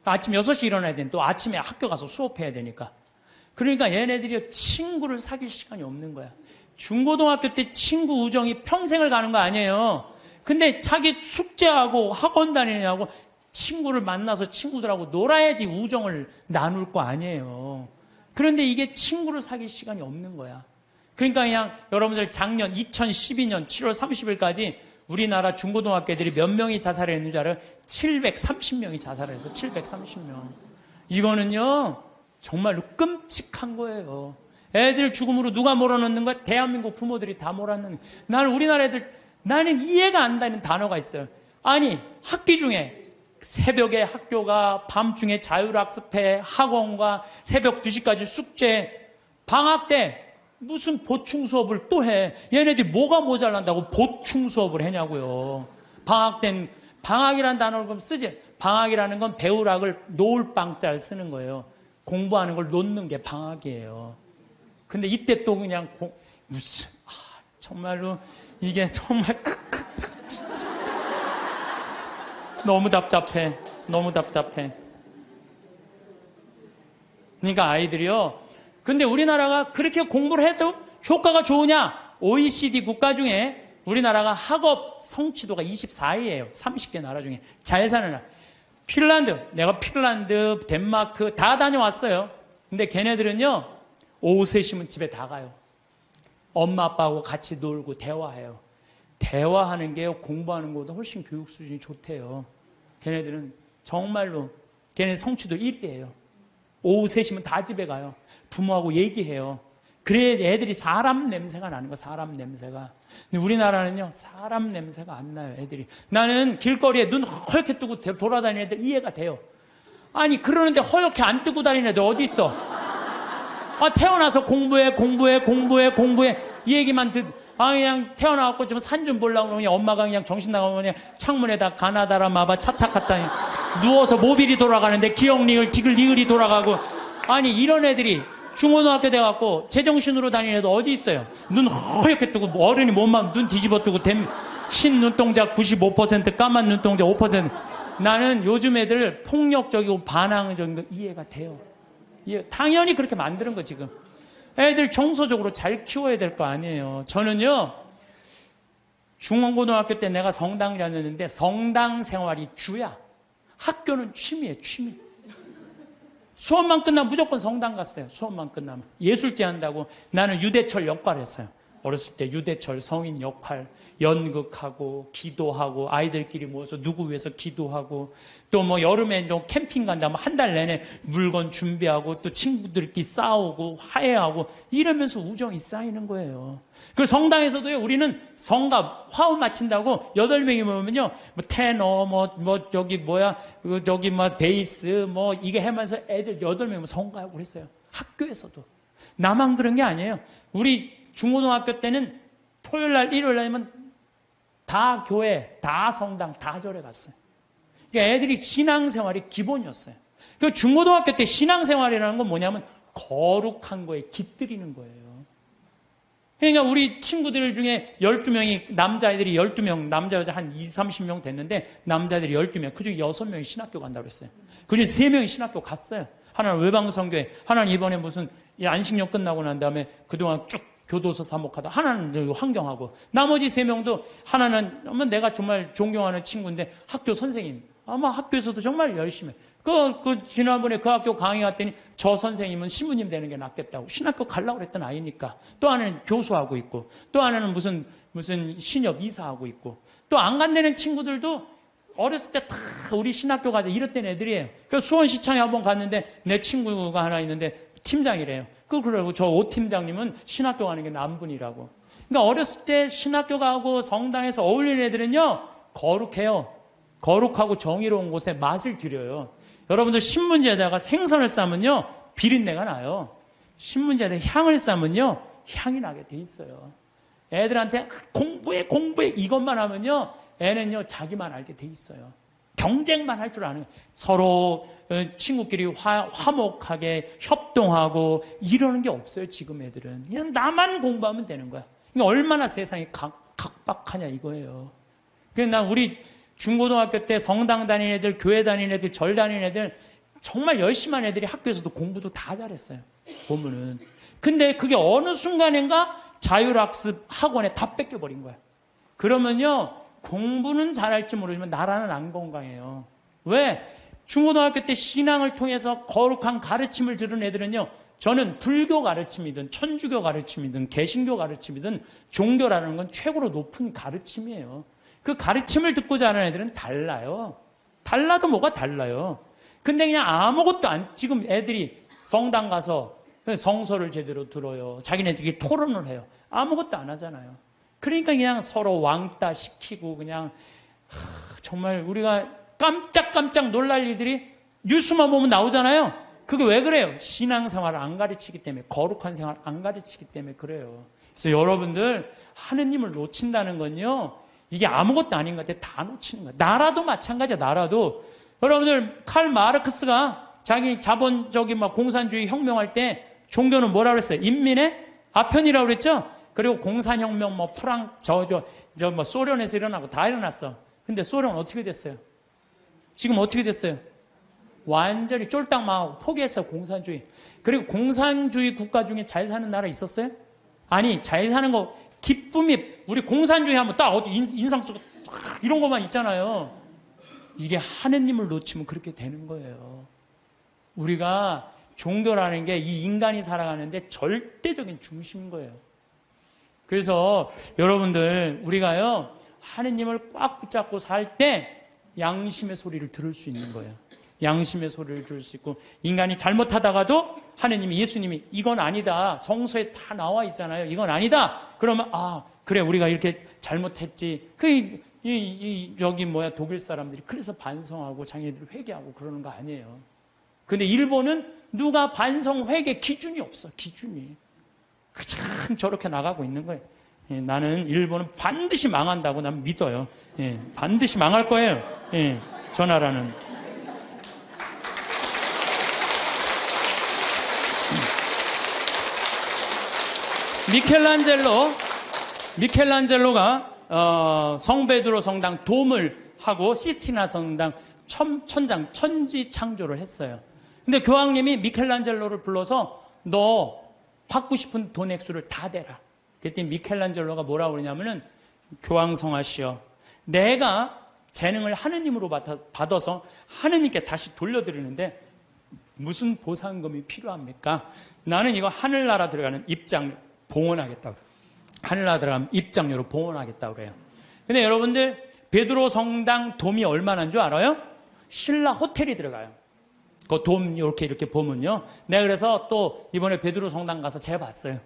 아침 6시 일어나야 되는데 또 아침에 학교 가서 수업해야 되니까. 그러니까 얘네들이 친구를 사귈 시간이 없는 거야. 중고등학교 때 친구 우정이 평생을 가는 거 아니에요. 근데 자기 숙제하고 학원 다니냐고 친구를 만나서 친구들하고 놀아야지 우정을 나눌 거 아니에요. 그런데 이게 친구를 사귈 시간이 없는 거야. 그러니까 그냥 여러분들 작년 2012년 7월 30일까지 우리나라 중고등학교 애들이 몇 명이 자살했는 줄 알아요? 730명이 자살해서 730명. 이거는요, 정말로 끔찍한 거예요. 애들 죽음으로 누가 몰아넣는 거야? 대한민국 부모들이 다 몰아넣는 거야. 나는 우리나라 애들, 나는 이해가 안 되는 단어가 있어요. 아니, 학기 중에 새벽에 학교가, 밤중에 자율학습회, 학원과 새벽 2시까지 숙제, 방학 때 무슨 보충 수업을 또 해. 얘네들이 뭐가 모자란다고 보충 수업을 하냐고요. 방학 땐, 방학이라는 단어를 그럼 쓰지. 방학이라는 건 배우락을 놓을 방자를 쓰는 거예요. 공부하는 걸 놓는 게 방학이에요. 근데 이때 또 그냥 정말로 이게 정말 너무 답답해. 너무 답답해. 그러니까 아이들이요. 근데 우리나라가 그렇게 공부를 해도 효과가 좋으냐? OECD 국가 중에 우리나라가 학업 성취도가 24위예요. 30개 나라 중에. 잘 사는 나라. 핀란드, 내가 핀란드, 덴마크 다 다녀왔어요. 근데 걔네들은요, 오후 3시면 집에 다 가요. 엄마 아빠하고 같이 놀고 대화해요. 대화하는 게요, 공부하는 것보다 훨씬 교육 수준이 좋대요. 걔네들은 정말로, 걔네 성취도 1위예요. 오후 3시면 다 집에 가요. 부모하고 얘기해요. 그래야 애들이 사람 냄새가 나는 거, 사람 냄새가. 근데 우리나라는요, 사람 냄새가 안 나요, 애들이. 나는 길거리에 눈 허옇게 뜨고 돌아다니는 애들 이해가 돼요. 아니, 그러는데 허옇게 안 뜨고 다니는 애들 어디 있어? 태어나서 공부해. 이 얘기만 그냥 태어나갖고 좀 산 좀 보려고 그러면 엄마가 그냥 정신 나가면 그냥 창문에다 가나다라 마바 차탁 갖다 누워서 모빌이 돌아가는데 기억링을 니글이 돌아가고. 아니, 이런 애들이 중고등학교 돼갖고 제정신으로 다니는 애들 어디 있어요? 눈 허옇게 뜨고 어른이 몸만 눈 뒤집어 뜨고 흰 눈동자 95%, 까만 눈동자 5%. 나는 요즘 애들 폭력적이고 반항적인 거 이해가 돼요. 당연히 그렇게 만드는 거 지금. 애들 정서적으로 잘 키워야 될 거 아니에요. 저는요, 중고등학교 때 내가 성당 다녔는데 성당 생활이 주야. 학교는 취미예요, 취미. 수업만 끝나면 무조건 성당 갔어요. 수업만 끝나면. 예술제 한다고. 나는 유대철 역할 했어요. 어렸을 때 유대철 성인 역할, 연극하고 기도하고 아이들끼리 모여서 누구 위해서 기도하고 또 뭐 여름에 좀 캠핑 간다면 한 달 내내 물건 준비하고 또 친구들끼리 싸우고 화해하고 이러면서 우정이 쌓이는 거예요. 그 성당에서도요, 우리는 성가 화음 마친다고 8명이 모이면요, 뭐 테너, 저기 베이스, 이게 하면서 애들 8명 성가하고 그랬어요. 학교에서도. 나만 그런 게 아니에요. 우리 중고등학교 때는 토요일 날, 일요일 날이면 다 교회, 다 성당, 다 절에 갔어요. 그러니까 애들이 신앙생활이 기본이었어요. 그 중고등학교 때 신앙생활이라는 건 뭐냐면 거룩한 거에 깃들이는 거예요. 그러니까 우리 친구들 중에 12명이, 남자애들이 12명, 남자, 여자 한 20, 30명 됐는데 남자애들이 12명, 그중에 6명이 신학교 간다고 그랬어요. 그중에 3명이 신학교 갔어요. 하나는 외방선교회, 하나는 이번에 무슨 안식년 끝나고 난 다음에 그동안 쭉 교도소 사목하다, 하나는 환경하고, 나머지 3명도 하나는 내가 정말 존경하는 친구인데 학교 선생님, 아마 학교에서도 정말 열심히 해. 지난번에 그 학교 강의 갔더니 저 선생님은 신부님 되는 게 낫겠다고 신학교 가려고 그랬던 아이니까, 또 하나는 교수하고 있고, 또 하나는 무슨 신협 이사하고 있고, 또 안 간다는 친구들도 어렸을 때 다 우리 신학교 가자 이랬던 애들이에요. 그래서 수원시청에 한번 갔는데 내 친구가 하나 있는데 팀장이래요. 그러고 저 오 팀장님은 신학교 가는 게 남분이라고. 그러니까 어렸을 때 신학교 가고 성당에서 어울리는 애들은요, 거룩해요. 거룩하고 정의로운 곳에 맛을 들여요. 여러분들 신문지에다가 생선을 싸면요, 비린내가 나요. 신문지에다가 향을 싸면요, 향이 나게 돼 있어요. 애들한테 공부해 이것만 하면요, 애는요 자기만 알게 돼 있어요. 경쟁만 할 줄 아는 거예요. 서로 친구끼리 화목하게 협동하고 이러는 게 없어요. 지금 애들은 그냥 나만 공부하면 되는 거야. 그러니까 얼마나 세상이 각박하냐 이거예요. 그래서 난 우리 중고등학교 때 성당 다니는 애들, 교회 다니는 애들, 절 다니는 애들 정말 열심히 한 애들이 학교에서도 공부도 다 잘했어요. 보면은. 근데 그게 어느 순간인가 자율학습 학원에 다 뺏겨버린 거야. 그러면요, 공부는 잘할지 모르지만 나라는 안 건강해요. 왜? 중고등학교 때 신앙을 통해서 거룩한 가르침을 들은 애들은요, 저는 불교 가르침이든 천주교 가르침이든 개신교 가르침이든 종교라는 건 최고로 높은 가르침이에요. 그 가르침을 듣고 자란 애들은 달라요. 달라도 뭐가 달라요. 근데 그냥 아무것도 지금 애들이 성당 가서 성서를 제대로 들어요. 자기네들끼리 토론을 해요. 아무것도 안 하잖아요. 그러니까 그냥 서로 왕따 시키고 그냥 정말 우리가 깜짝깜짝 놀랄 일들이 뉴스만 보면 나오잖아요. 그게 왜 그래요? 신앙생활을 안 가르치기 때문에, 거룩한 생활을 안 가르치기 때문에 그래요. 그래서 여러분들 하느님을 놓친다는 건요, 이게 아무것도 아닌 것 같아요. 다 놓치는 거예요. 나라도 마찬가지야. 나라도. 여러분들 칼 마르크스가 자기 자본적인 공산주의 혁명할 때 종교는 뭐라 그랬어요? 인민의 아편이라고 그랬죠? 그리고 공산혁명 소련에서 일어나고 다 일어났어. 근데 소련은 어떻게 됐어요? 지금 어떻게 됐어요? 완전히 쫄딱 망하고 포기했어요. 공산주의. 그리고 공산주의 국가 중에 잘 사는 나라 있었어요? 아니, 잘 사는 거 기쁨이, 우리 공산주의 하면 딱 어디 인상 쓰고 이런 것만 있잖아요. 이게 하느님을 놓치면 그렇게 되는 거예요. 우리가 종교라는 게 이 인간이 살아가는데 절대적인 중심인 거예요. 그래서 여러분들, 우리가요, 하느님을 꽉 붙잡고 살 때 양심의 소리를 들을 수 있는 거예요. 양심의 소리를 들을 수 있고, 인간이 잘못하다가도 하느님이, 예수님이 이건 아니다, 성서에 다 나와 있잖아요. 이건 아니다. 그러면 그래, 우리가 이렇게 잘못했지. 독일 사람들이 그래서 반성하고 자기네들 회개하고 그러는 거 아니에요. 근데 일본은 누가 반성 회개 기준이 없어. 기준이. 참 저렇게 나가고 있는 거예요. 예, 나는 일본은 반드시 망한다고 난 믿어요. 예, 반드시 망할 거예요. 예, 저 나라는. 미켈란젤로가 성베드로 성당 돔을 하고 시스티나 성당 천지 창조를 했어요. 근데 교황님이 미켈란젤로를 불러서 너 받고 싶은 돈 액수를 다 대라. 그랬더니 미켈란젤로가 뭐라고 그러냐면은, 교황성하시여, 내가 재능을 하느님으로 받아서 하느님께 다시 돌려드리는데 무슨 보상금이 필요합니까? 나는 이거 하늘나라 들어가는 입장료 봉헌하겠다고. 하늘나라 들어가면 입장료로 봉헌하겠다고 그래요. 근데 여러분들 베드로 성당 돔이 얼마나인 줄 알아요? 신라 호텔이 들어가요. 그 돔 이렇게 보면요. 내가 그래서 또 이번에 베드로 성당 가서 재봤어요.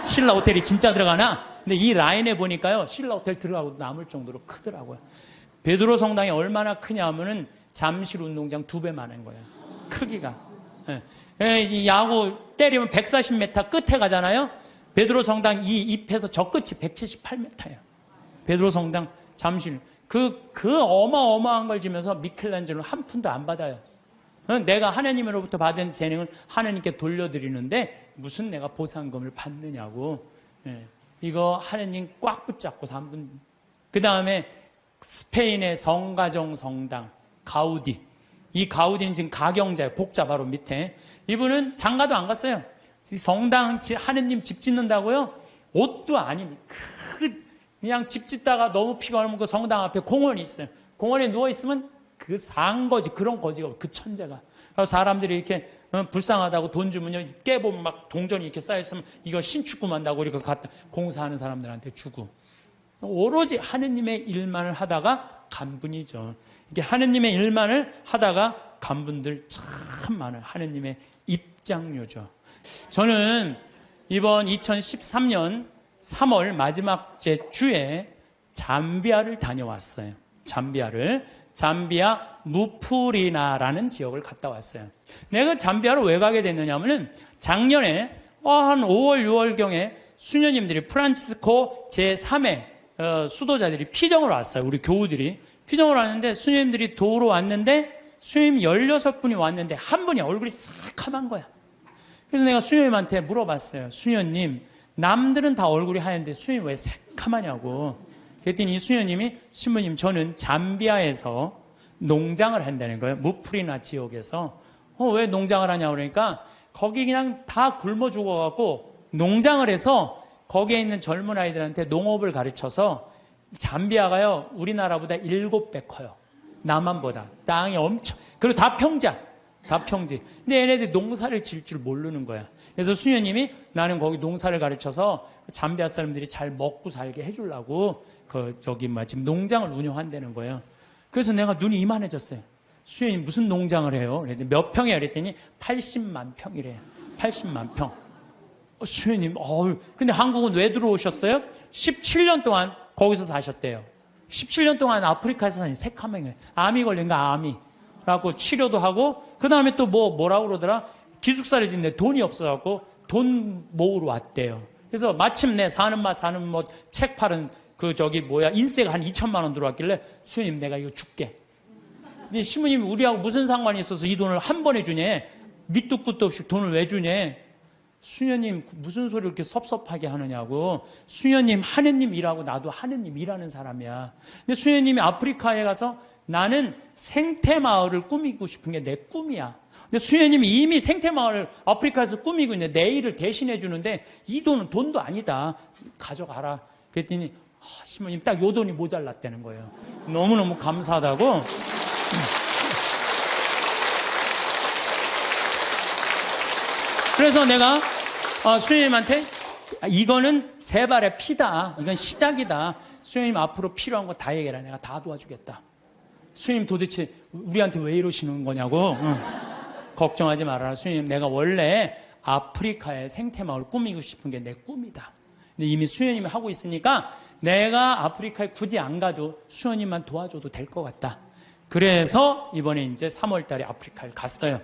신라 호텔이 진짜 들어가나? 근데 이 라인에 보니까요. 신라 호텔 들어가고 남을 정도로 크더라고요. 베드로 성당이 얼마나 크냐 하면은 잠실 운동장 2배 많은 거예요. 크기가. 이 야구 때리면 140m 끝에 가잖아요. 베드로 성당 이 잎에서 저 끝이 178m예요. 베드로 성당 잠실. 그 어마어마한 걸 지면서 미켈란젤로는 한 푼도 안 받아요. 내가 하나님으로부터 받은 재능을 하나님께 돌려드리는데 무슨 내가 보상금을 받느냐고. 이거 하나님 꽉 붙잡고 3분. 그 다음에 스페인의 성가정 성당 가우디. 이 가우디는 지금 가경자예요. 복자 바로 밑에. 이분은 장가도 안 갔어요. 성당 하느님 집 짓는다고요? 옷도 아닙니다. 그냥 집 짓다가 너무 피곤하면 그 성당 앞에 공원이 있어요. 공원에 누워있으면 그 산거지, 그런 거지가, 그 천재가. 그래서 사람들이 이렇게 불쌍하다고 돈 주면요, 깨보면 막 동전이 이렇게 쌓여있으면 이거 신축금 한다고 이렇게 갖다 공사하는 사람들한테 주고. 오로지 하느님의 일만을 하다가 간분이죠. 이게 하느님의 일만을 하다가 간분들 참 많아요. 하느님의 입장료죠. 저는 이번 2013년 3월 마지막 주에 잠비아를 다녀왔어요. 잠비아 무프리나라는 지역을 갔다 왔어요. 내가 잠비아를 왜 가게 됐느냐면은 작년에 한 5월, 6월경에 수녀님들이 프란치스코 제3의 수도자들이 피정을 왔어요. 우리 교우들이 피정을 왔는데 수녀님들이 도우러 왔는데 수녀님 16분이 왔는데 한 분이 얼굴이 새카만 거야. 그래서 내가 수녀님한테 물어봤어요. 수녀님, 남들은 다 얼굴이 하얀데 수녀님 왜 새카마냐고. 그랬더니 이 수녀님이 신부님 저는 잠비아에서 농장을 한다는 거예요. 무프리나 지역에서. 왜 농장을 하냐고 그러니까 거기 그냥 다 굶어 죽어갖고 농장을 해서 거기에 있는 젊은 아이들한테 농업을 가르쳐서 잠비아가요 우리나라보다 7배 커요. 남한보다. 땅이 엄청. 그리고 다 평지야. 근데 얘네들이 농사를 질 줄 모르는 거야. 그래서 수녀님이 나는 거기 농사를 가르쳐서 잠비아 사람들이 잘 먹고 살게 해주려고 지금 농장을 운영한다는 거예요. 그래서 내가 눈이 이만해졌어요. 수녀님 무슨 농장을 해요? 그랬더니 몇 평이야? 그랬더니 80만 평이래요. 80만 평. 수녀님, 근데 한국은 왜 들어오셨어요? 17년 동안 거기서 사셨대요. 17년 동안 아프리카에서 사니 새카맹이에요. 암이 걸린 거 암이. 그래갖고 치료도 하고, 그 다음에 또 뭐라고 그러더라? 기숙사를 짓는데 돈이 없어갖고 돈 모으러 왔대요. 그래서 마침내 사는 맛 책 팔은 인세가 한 2천만 원 들어왔길래 수녀님 내가 이거 줄게. 근데 신부님이 우리하고 무슨 상관이 있어서 이 돈을 한 번에 주냐? 밑도 끝도 없이 돈을 왜 주냐? 수녀님 무슨 소리를 이렇게 섭섭하게 하느냐고. 수녀님 하느님 일하고 나도 하느님 일하는 사람이야. 근데 수녀님이 아프리카에 가서 나는 생태마을을 꾸미고 싶은 게 내 꿈이야. 근데 수녀님이 이미 생태마을을 아프리카에서 꾸미고 있는데 내 일을 대신해 주는데 이 돈은 돈도 아니다. 가져가라. 그랬더니 신부님 딱 요 돈이 모자랐다는 거예요. 너무너무 감사하다고. 그래서 내가 수녀님한테 이거는 세 발의 피다. 이건 시작이다. 수녀님 앞으로 필요한 거 다 얘기해라. 내가 다 도와주겠다. 수녀님 도대체 우리한테 왜 이러시는 거냐고. 걱정하지 말아라. 수녀님 내가 원래 아프리카의 생태마을 꾸미고 싶은 게 내 꿈이다. 근데 이미 수녀님이 하고 있으니까 내가 아프리카에 굳이 안 가도 수녀님만 도와줘도 될 것 같다. 그래서 이번에 이제 3월 달에 아프리카를 갔어요.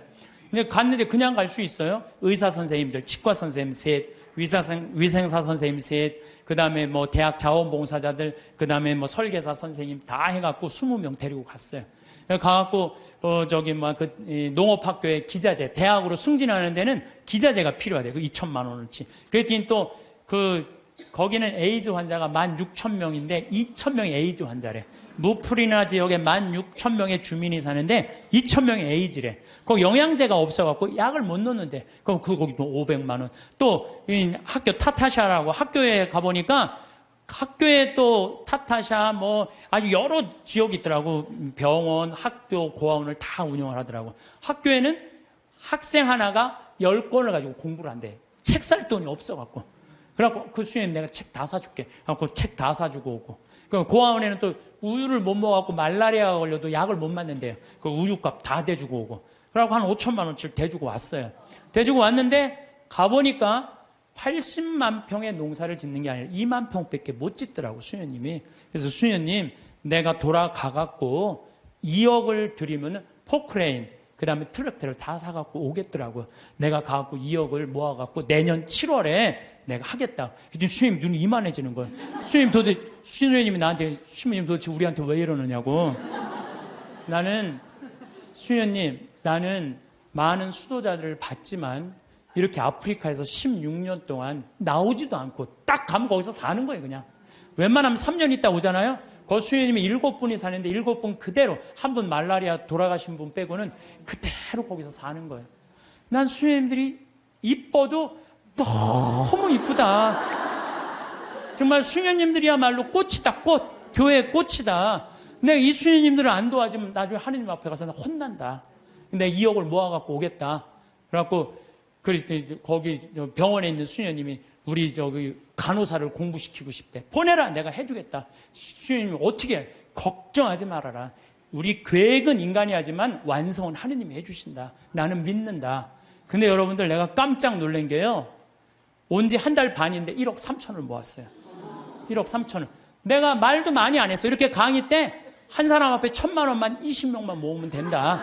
근데 갔는데 그냥 갈 수 있어요? 의사 선생님들, 치과 선생님 셋, 위생사 선생님 셋, 그 다음에 대학 자원봉사자들, 그 다음에 설계사 선생님 다 해갖고 20명 데리고 갔어요. 가갖고, 농업학교에 기자재, 대학으로 승진하는 데는 기자재가 필요하대요. 2천만 원어치. 그랬더니 또, 거기는 에이즈 환자가 16,000명인데 2,000명이 에이즈 환자래. 무프리나 지역에 16,000명의 주민이 사는데 2,000명이 에이즈래. 거기 영양제가 없어갖고 약을 못 넣는데. 그럼 거기 또 500만 원. 또 학교 타타샤라고 학교에 가보니까 학교에 또 타타샤 아주 여러 지역이 있더라고. 병원, 학교, 고아원을 다 운영을 하더라고. 학교에는 학생 하나가 10권을 가지고 공부를 한대. 책 살 돈이 없어갖고. 그래갖고 그 수녀님 내가 책 다 사줄게. 그래갖고 책 다 사주고 오고. 그 고아원에는 또 우유를 못 먹어갖고 말라리아가 걸려도 약을 못 맞는데요. 그 우유값 다 대주고 오고. 그래갖고 한 5천만 원씩 대주고 왔어요. 대주고 왔는데 가보니까 80만 평의 농사를 짓는 게 아니라 2만 평밖에 못 짓더라고, 수녀님이. 그래서 수녀님, 내가 돌아가갖고 2억을 드리면 포크레인, 그 다음에 트랙터를 다 사갖고 오겠더라고요. 내가 가갖고 2억을 모아갖고 내년 7월에 내가 하겠다. 그랬더니 수녀님 눈이 이만해지는 거예요. 수녀님이 나한테, 수녀님 도대체 우리한테 왜 이러느냐고. 나는, 수녀님, 나는 많은 수도자들을 봤지만 이렇게 아프리카에서 16년 동안 나오지도 않고 딱 가면 거기서 사는 거예요, 그냥. 웬만하면 3년 있다 오잖아요. 그 수녀님이 7분이 사는데 7분 그대로, 한 분 말라리아 돌아가신 분 빼고는 그대로 거기서 사는 거예요. 난 수녀님들이 이뻐도 너무 이쁘다. 정말 수녀님들이야말로 꽃이다, 꽃. 교회의 꽃이다. 내가 이 수녀님들을 안 도와주면 나중에 하느님 앞에 가서 나 혼난다. 내가 2억을 모아갖고 오겠다. 그래갖고 거기 병원에 있는 수녀님이 우리 저기 간호사를 공부시키고 싶대. 보내라, 내가 해주겠다. 수녀님이 어떻게 해? 걱정하지 말아라. 우리 계획은 인간이 하지만 완성은 하느님이 해주신다. 나는 믿는다. 근데 여러분들 내가 깜짝 놀란 게요. 온 지 한 달 반인데 1억 3천을 모았어요. 1억 3천을. 내가 말도 많이 안 했어. 이렇게 강의 때 한 사람 앞에 1,000만 원만 20명만 모으면 된다.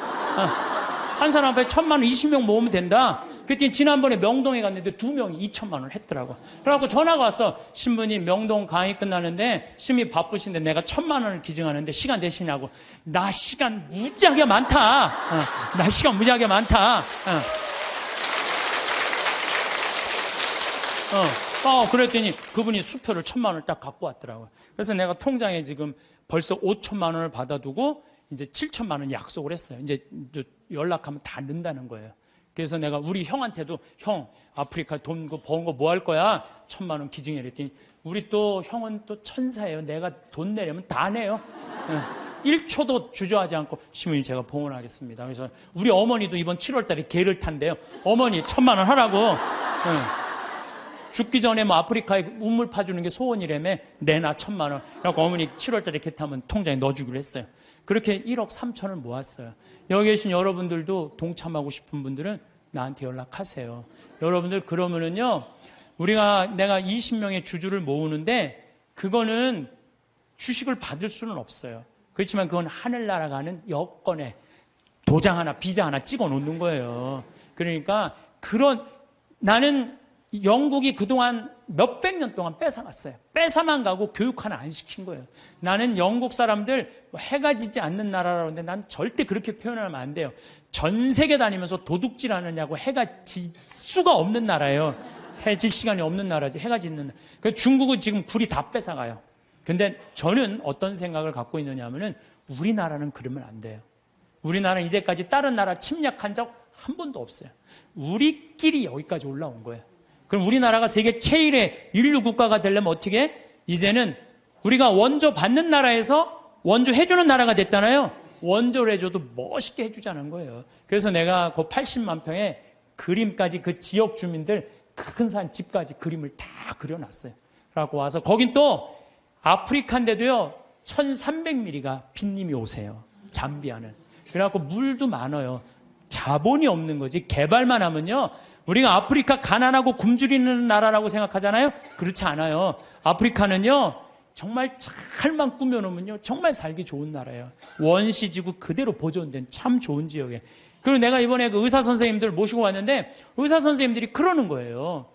한 사람 앞에 1,000만 원 20명 모으면 된다. 그랬더니 지난번에 명동에 갔는데 2명이 2천만 원을 했더라고. 그래갖고 전화가 왔어. 신부님, 명동 강의 끝나는데 신부님 바쁘신데 내가 1,000만 원을 기증하는데 시간 되시냐고. 나 시간 무지하게 많다. 나 시간 무지하게 많다. 그랬더니 그분이 수표를 1,000만 원을 딱 갖고 왔더라고요. 그래서 내가 통장에 지금 벌써 5천만 원을 받아두고 이제 7천만 원 약속을 했어요. 이제 연락하면 다 넣는다는 거예요. 그래서 내가 우리 형한테도, 형, 아프리카 돈 번 거 뭐 할 거야? 1,000만 원 기증해. 그랬더니 우리 또 형은 또 천사예요. 내가 돈 내려면 다 내요. 1초도 주저하지 않고 신부님 제가 봉헌하겠습니다. 그래서 우리 어머니도 이번 7월 달에 개를 탄대요. 어머니 1,000만 원 하라고. 죽기 전에 뭐 아프리카에 우물 파주는 게 소원이라며 내놔 1,000만 원. 그래서 어머니 7월 달에 개 타면 통장에 넣어주기로 했어요. 그렇게 1억 3천을 모았어요. 여기 계신 여러분들도 동참하고 싶은 분들은 나한테 연락하세요. 여러분들 그러면은요, 내가 20명의 주주를 모으는데 그거는 주식을 받을 수는 없어요. 그렇지만 그건 하늘나라 가는 여권에 도장 하나, 비자 하나 찍어 놓는 거예요. 그러니까 나는 영국이 그동안 몇백 년 동안 뺏어갔어요. 뺏어만 가고 교육 하나 안 시킨 거예요. 나는 영국 사람들 해가 지지 않는 나라라고 하는데 난 절대 그렇게 표현하면 안 돼요. 전 세계 다니면서 도둑질 하느냐고 해가 질 수가 없는 나라예요. 해 질 시간이 없는 나라지, 해가 짓는 나라. 그래서 중국은 지금 굴이 다 뺏어가요. 근데 저는 어떤 생각을 갖고 있느냐 하면은 우리나라는 그러면 안 돼요. 우리나라는 이제까지 다른 나라 침략한 적 한 번도 없어요. 우리끼리 여기까지 올라온 거예요. 그럼 우리나라가 세계 최일의 인류 국가가 되려면 어떻게 해? 이제는 우리가 원조 받는 나라에서 원조 해주는 나라가 됐잖아요. 원조를 해줘도 멋있게 해주자는 거예요. 그래서 내가 그 80만 평에 그림까지 그 지역 주민들 큰 산 집까지 그림을 다 그려놨어요. 그래갖고 와서 거긴 또 아프리카인데도요 1300mm가 빈님이 오세요. 잠비아는. 그래갖고 물도 많아요. 자본이 없는 거지. 개발만 하면요. 우리가 아프리카 가난하고 굶주리는 나라라고 생각하잖아요. 그렇지 않아요. 아프리카는요. 정말 잘만 꾸며놓으면요. 정말 살기 좋은 나라예요. 원시지구 그대로 보존된 참 좋은 지역에. 그리고 내가 이번에 그 의사 선생님들 모시고 왔는데 의사 선생님들이 그러는 거예요.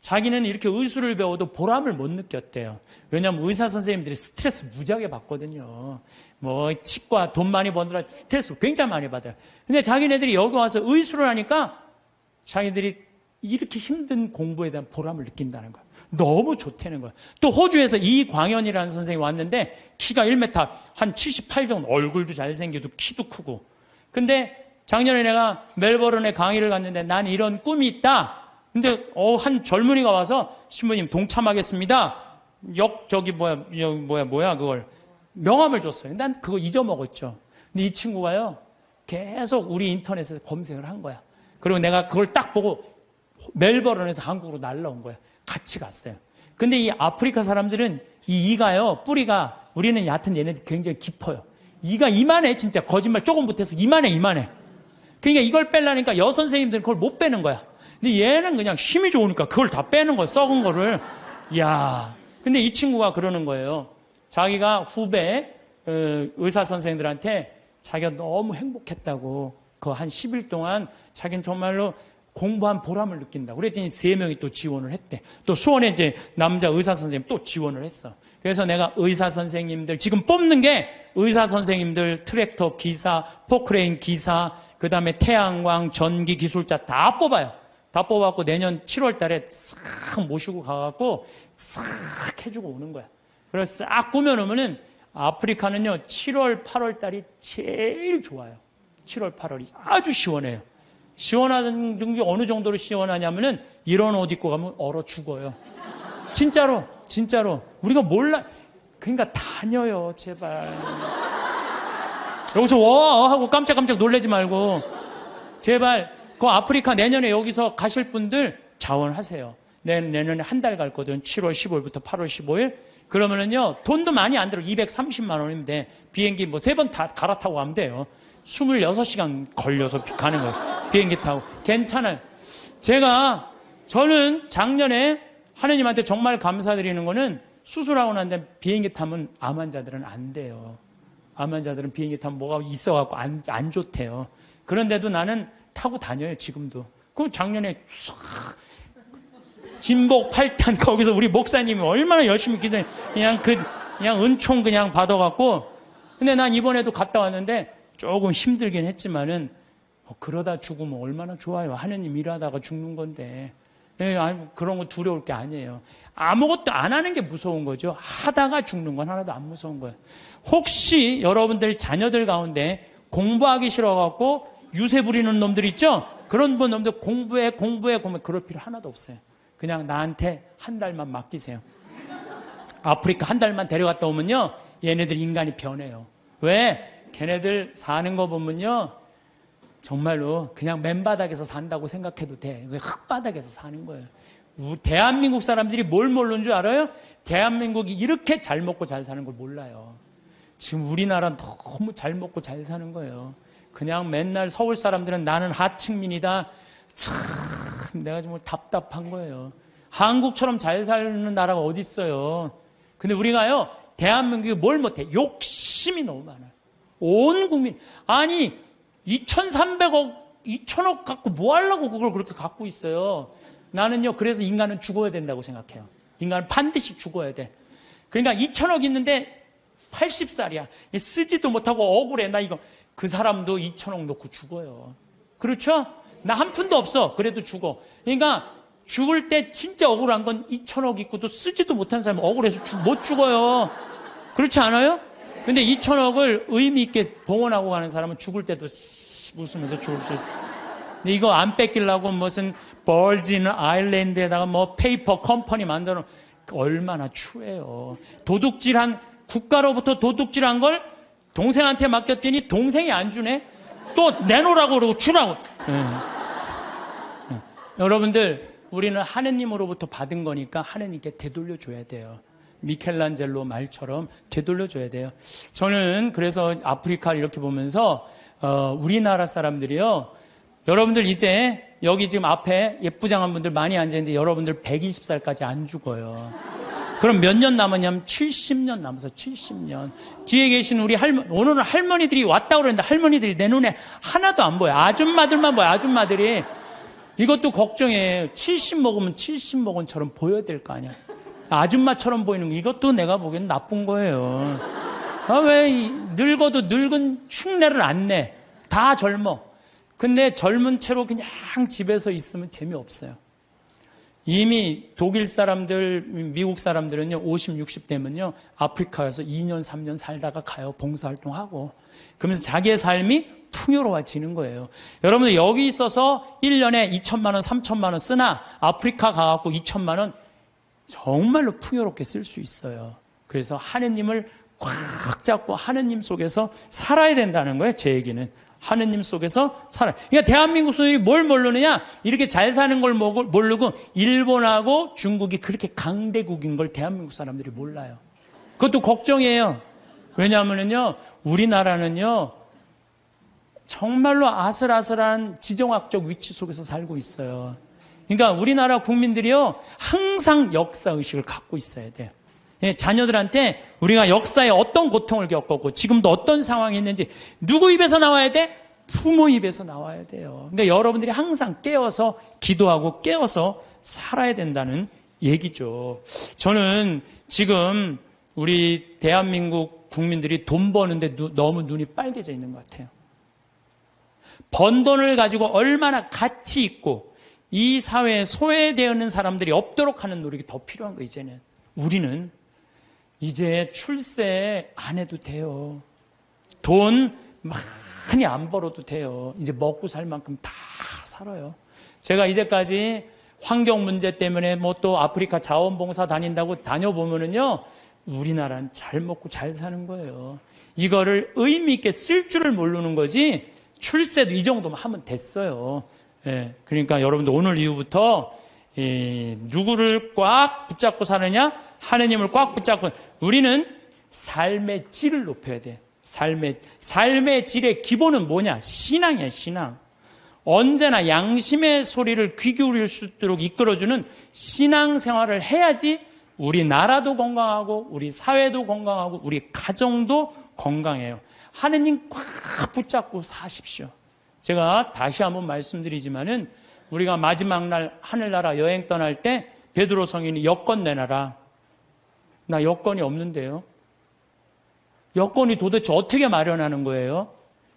자기는 이렇게 의술을 배워도 보람을 못 느꼈대요. 왜냐하면 의사 선생님들이 스트레스 무지하게 받거든요. 뭐 치과 돈 많이 버느라 스트레스 굉장히 많이 받아요. 근데 자기네들이 여기 와서 의술을 하니까 자기들이 이렇게 힘든 공부에 대한 보람을 느낀다는 거예요. 너무 좋다는 거예요. 또 호주에서 이광현이라는 선생님이 왔는데 키가 1m 한 78 정도, 얼굴도 잘생기고 키도 크고. 근데 작년에 내가 멜버른에 강의를 갔는데 난 이런 꿈이 있다. 근데 한 젊은이가 와서 신부님 동참하겠습니다. 그걸 명함을 줬어요. 난 그거 잊어먹었죠. 근데 이 친구가요 계속 우리 인터넷에서 검색을 한 거야. 그리고 내가 그걸 딱 보고 멜버른에서 한국으로 날라온 거야. 같이 갔어요. 근데 이 아프리카 사람들은 이 이가요, 뿌리가 우리는 얕은 얘네들 굉장히 깊어요. 이가 이만해, 진짜. 거짓말 조금 못해서 이만해. 그러니까 이걸 빼려니까 여선생님들은 그걸 못 빼는 거야. 근데 얘는 그냥 힘이 좋으니까 그걸 다 빼는 거야, 썩은 거를. 이야. 근데 이 친구가 그러는 거예요. 자기가 후배 의사 선생님들한테 자기가 너무 행복했다고 그 한 10일 동안 자기는 정말로 공부한 보람을 느낀다. 그랬더니 3명이 또 지원을 했대. 또 수원에 이제 남자 의사 선생님 또 지원을 했어. 그래서 내가 의사 선생님들 지금 뽑는 게 의사 선생님들, 트랙터 기사, 포크레인 기사, 그 다음에 태양광, 전기 기술자 다 뽑아요. 다 뽑아갖고 내년 7월 달에 싹 모시고 가갖고 싹 해주고 오는 거야. 그래서 싹 꾸며놓으면은 아프리카는요, 7월, 8월 달이 제일 좋아요. 7월, 8월이 아주 시원해요. 시원한 게 어느 정도로 시원하냐면은 이런 옷 입고 가면 얼어 죽어요. 진짜로. 우리가 몰라. 그러니까 다녀요, 제발. 여기서 와! 하고 깜짝깜짝 놀라지 말고. 제발, 그 아프리카 내년에 여기서 가실 분들 자원하세요. 내년에 한 달 갈 거든. 7월 15일부터 8월 15일. 그러면은요, 돈도 많이 안 들어. 230만 원이면 돼. 비행기 뭐 3번 다 갈아타고 가면 돼요. 26시간 걸려서 가는 거예요. 비행기 타고. 괜찮아요. 저는 작년에 하느님한테 정말 감사드리는 거는 수술하고 난 다음에 비행기 타면 암 환자들은 안 돼요. 암 환자들은 비행기 타면 뭐가 있어갖고 안 좋대요. 그런데도 나는 타고 다녀요, 지금도. 그럼 작년에 진복 8탄 거기서 우리 목사님이 얼마나 열심히 기도해. 그냥 은총 그냥 받아갖고. 근데 난 이번에도 갔다 왔는데 조금 힘들긴 했지만은 그러다 죽으면 얼마나 좋아요. 하느님 일하다가 죽는 건데. 그런 거 두려울 게 아니에요. 아무것도 안 하는 게 무서운 거죠. 하다가 죽는 건 하나도 안 무서운 거예요. 혹시 여러분들 자녀들 가운데 공부하기 싫어갖고 유세 부리는 놈들 있죠? 그런 놈들 공부해 그럴 필요 하나도 없어요. 그냥 나한테 한 달만 맡기세요. 아프리카 한 달만 데려갔다 오면요, 얘네들 인간이 변해요. 왜? 걔네들 사는 거 보면요, 정말로 그냥 맨바닥에서 산다고 생각해도 돼. 흙바닥에서 사는 거예요. 대한민국 사람들이 뭘 모르는 줄 알아요? 대한민국이 이렇게 잘 먹고 잘 사는 걸 몰라요. 지금 우리나라 너무 잘 먹고 잘 사는 거예요. 그냥 맨날 서울 사람들은 나는 하층민이다. 참 내가 정말 답답한 거예요. 한국처럼 잘 사는 나라가 어디 있어요. 근데 우리가요, 대한민국이 뭘 못해? 욕심이 너무 많아요. 온 국민. 아니 2,300억 2,000억 갖고 뭐 하려고 그걸 그렇게 갖고 있어요. 나는요, 그래서 인간은 죽어야 된다고 생각해요. 인간은 반드시 죽어야 돼. 그러니까 2,000억 있는데 80살이야 쓰지도 못하고 억울해. 나 이거. 그 사람도 2,000억 놓고 죽어요. 그렇죠? 나 한 푼도 없어. 그래도 죽어. 그러니까 죽을 때 진짜 억울한 건 2,000억 있고도 쓰지도 못한 사람은 억울해서 못 죽어요. 그렇지 않아요? 근데 2,000억을 의미 있게 봉헌하고 가는 사람은 죽을 때도 웃으면서 죽을 수 있어. 근데 이거 안 뺏기려고 무슨 벌진 아일랜드에다가 뭐 페이퍼 컴퍼니 만들어 놓은, 얼마나 추해요. 국가로부터 도둑질한 걸 동생한테 맡겼더니 동생이 안 주네? 또 내놓으라고 그러고 주라고. 여러분들, 우리는 하느님으로부터 받은 거니까 하느님께 되돌려줘야 돼요. 미켈란젤로 말처럼 되돌려줘야 돼요. 저는 그래서 아프리카를 이렇게 보면서 우리나라 사람들이요, 여러분들 이제 여기 지금 앞에 예쁘장한 분들 많이 앉아있는데 여러분들 120살까지 안 죽어요. 그럼 몇 년 남았냐면 70년 남아서 70년. 뒤에 계신 우리 오늘은 할머니들이 왔다고 그러는데 할머니들이 내 눈에 하나도 안 보여. 아줌마들만 보여, 아줌마들이. 이것도 걱정이에요. 70 먹으면 70 먹은처럼 보여야 될 거 아니야. 아줌마처럼 보이는 거, 이것도 내가 보기엔 나쁜 거예요. 왜 늙어도 늙은 흉내를 안 내. 다 젊어. 근데 젊은 채로 그냥 집에서 있으면 재미없어요. 이미 독일 사람들, 미국 사람들은요, 50, 60 되면요, 아프리카에서 2년, 3년 살다가 가요. 봉사활동하고. 그러면서 자기의 삶이 풍요로워지는 거예요. 여러분들 여기 있어서 1년에 2천만 원, 3천만 원 쓰나 아프리카 가갖고 2천만 원 정말로 풍요롭게 쓸 수 있어요. 그래서 하느님을 꽉 잡고 하느님 속에서 살아야 된다는 거예요. 제 얘기는. 하느님 속에서 살아요. 그러니까 대한민국 소년이 뭘 모르느냐? 이렇게 잘 사는 걸 모르고 일본하고 중국이 그렇게 강대국인 걸 대한민국 사람들이 몰라요. 그것도 걱정이에요. 왜냐하면요, 우리나라는요, 정말로 아슬아슬한 지정학적 위치 속에서 살고 있어요. 그러니까 우리나라 국민들이요, 항상 역사의식을 갖고 있어야 돼요. 자녀들한테 우리가 역사에 어떤 고통을 겪었고 지금도 어떤 상황이 있는지 누구 입에서 나와야 돼? 부모 입에서 나와야 돼요. 근데 여러분들이 항상 깨어서 기도하고 깨어서 살아야 된다는 얘기죠. 저는 지금 우리 대한민국 국민들이 돈 버는데 너무 눈이 빨개져 있는 것 같아요. 번 돈을 가지고 얼마나 가치 있고 이 사회에 소외되어 있는 사람들이 없도록 하는 노력이 더 필요한 거예요. 이제는 우리는 이제 출세 안 해도 돼요. 돈 많이 안 벌어도 돼요. 이제 먹고 살 만큼 다 살아요. 제가 이제까지 환경 문제 때문에 뭐 또 아프리카 자원봉사 다닌다고 다녀보면은요, 우리나라는 잘 먹고 잘 사는 거예요. 이거를 의미 있게 쓸 줄을 모르는 거지, 출세도 이 정도만 하면 됐어요. 예, 그러니까 여러분들 오늘 이후부터 누구를 꽉 붙잡고 사느냐? 하느님을 꽉 붙잡고. 우리는 삶의 질을 높여야 돼. 삶의 질의 기본은 뭐냐? 신앙이야, 신앙. 언제나 양심의 소리를 귀 기울일 수 있도록 이끌어주는 신앙 생활을 해야지 우리 나라도 건강하고 우리 사회도 건강하고 우리 가정도 건강해요. 하느님 꽉 붙잡고 사십시오. 제가 다시 한번 말씀드리지만은 우리가 마지막 날 하늘나라 여행 떠날 때 베드로 성인이 여권 내놔라. 나 여권이 없는데요. 여권이 도대체 어떻게 마련하는 거예요?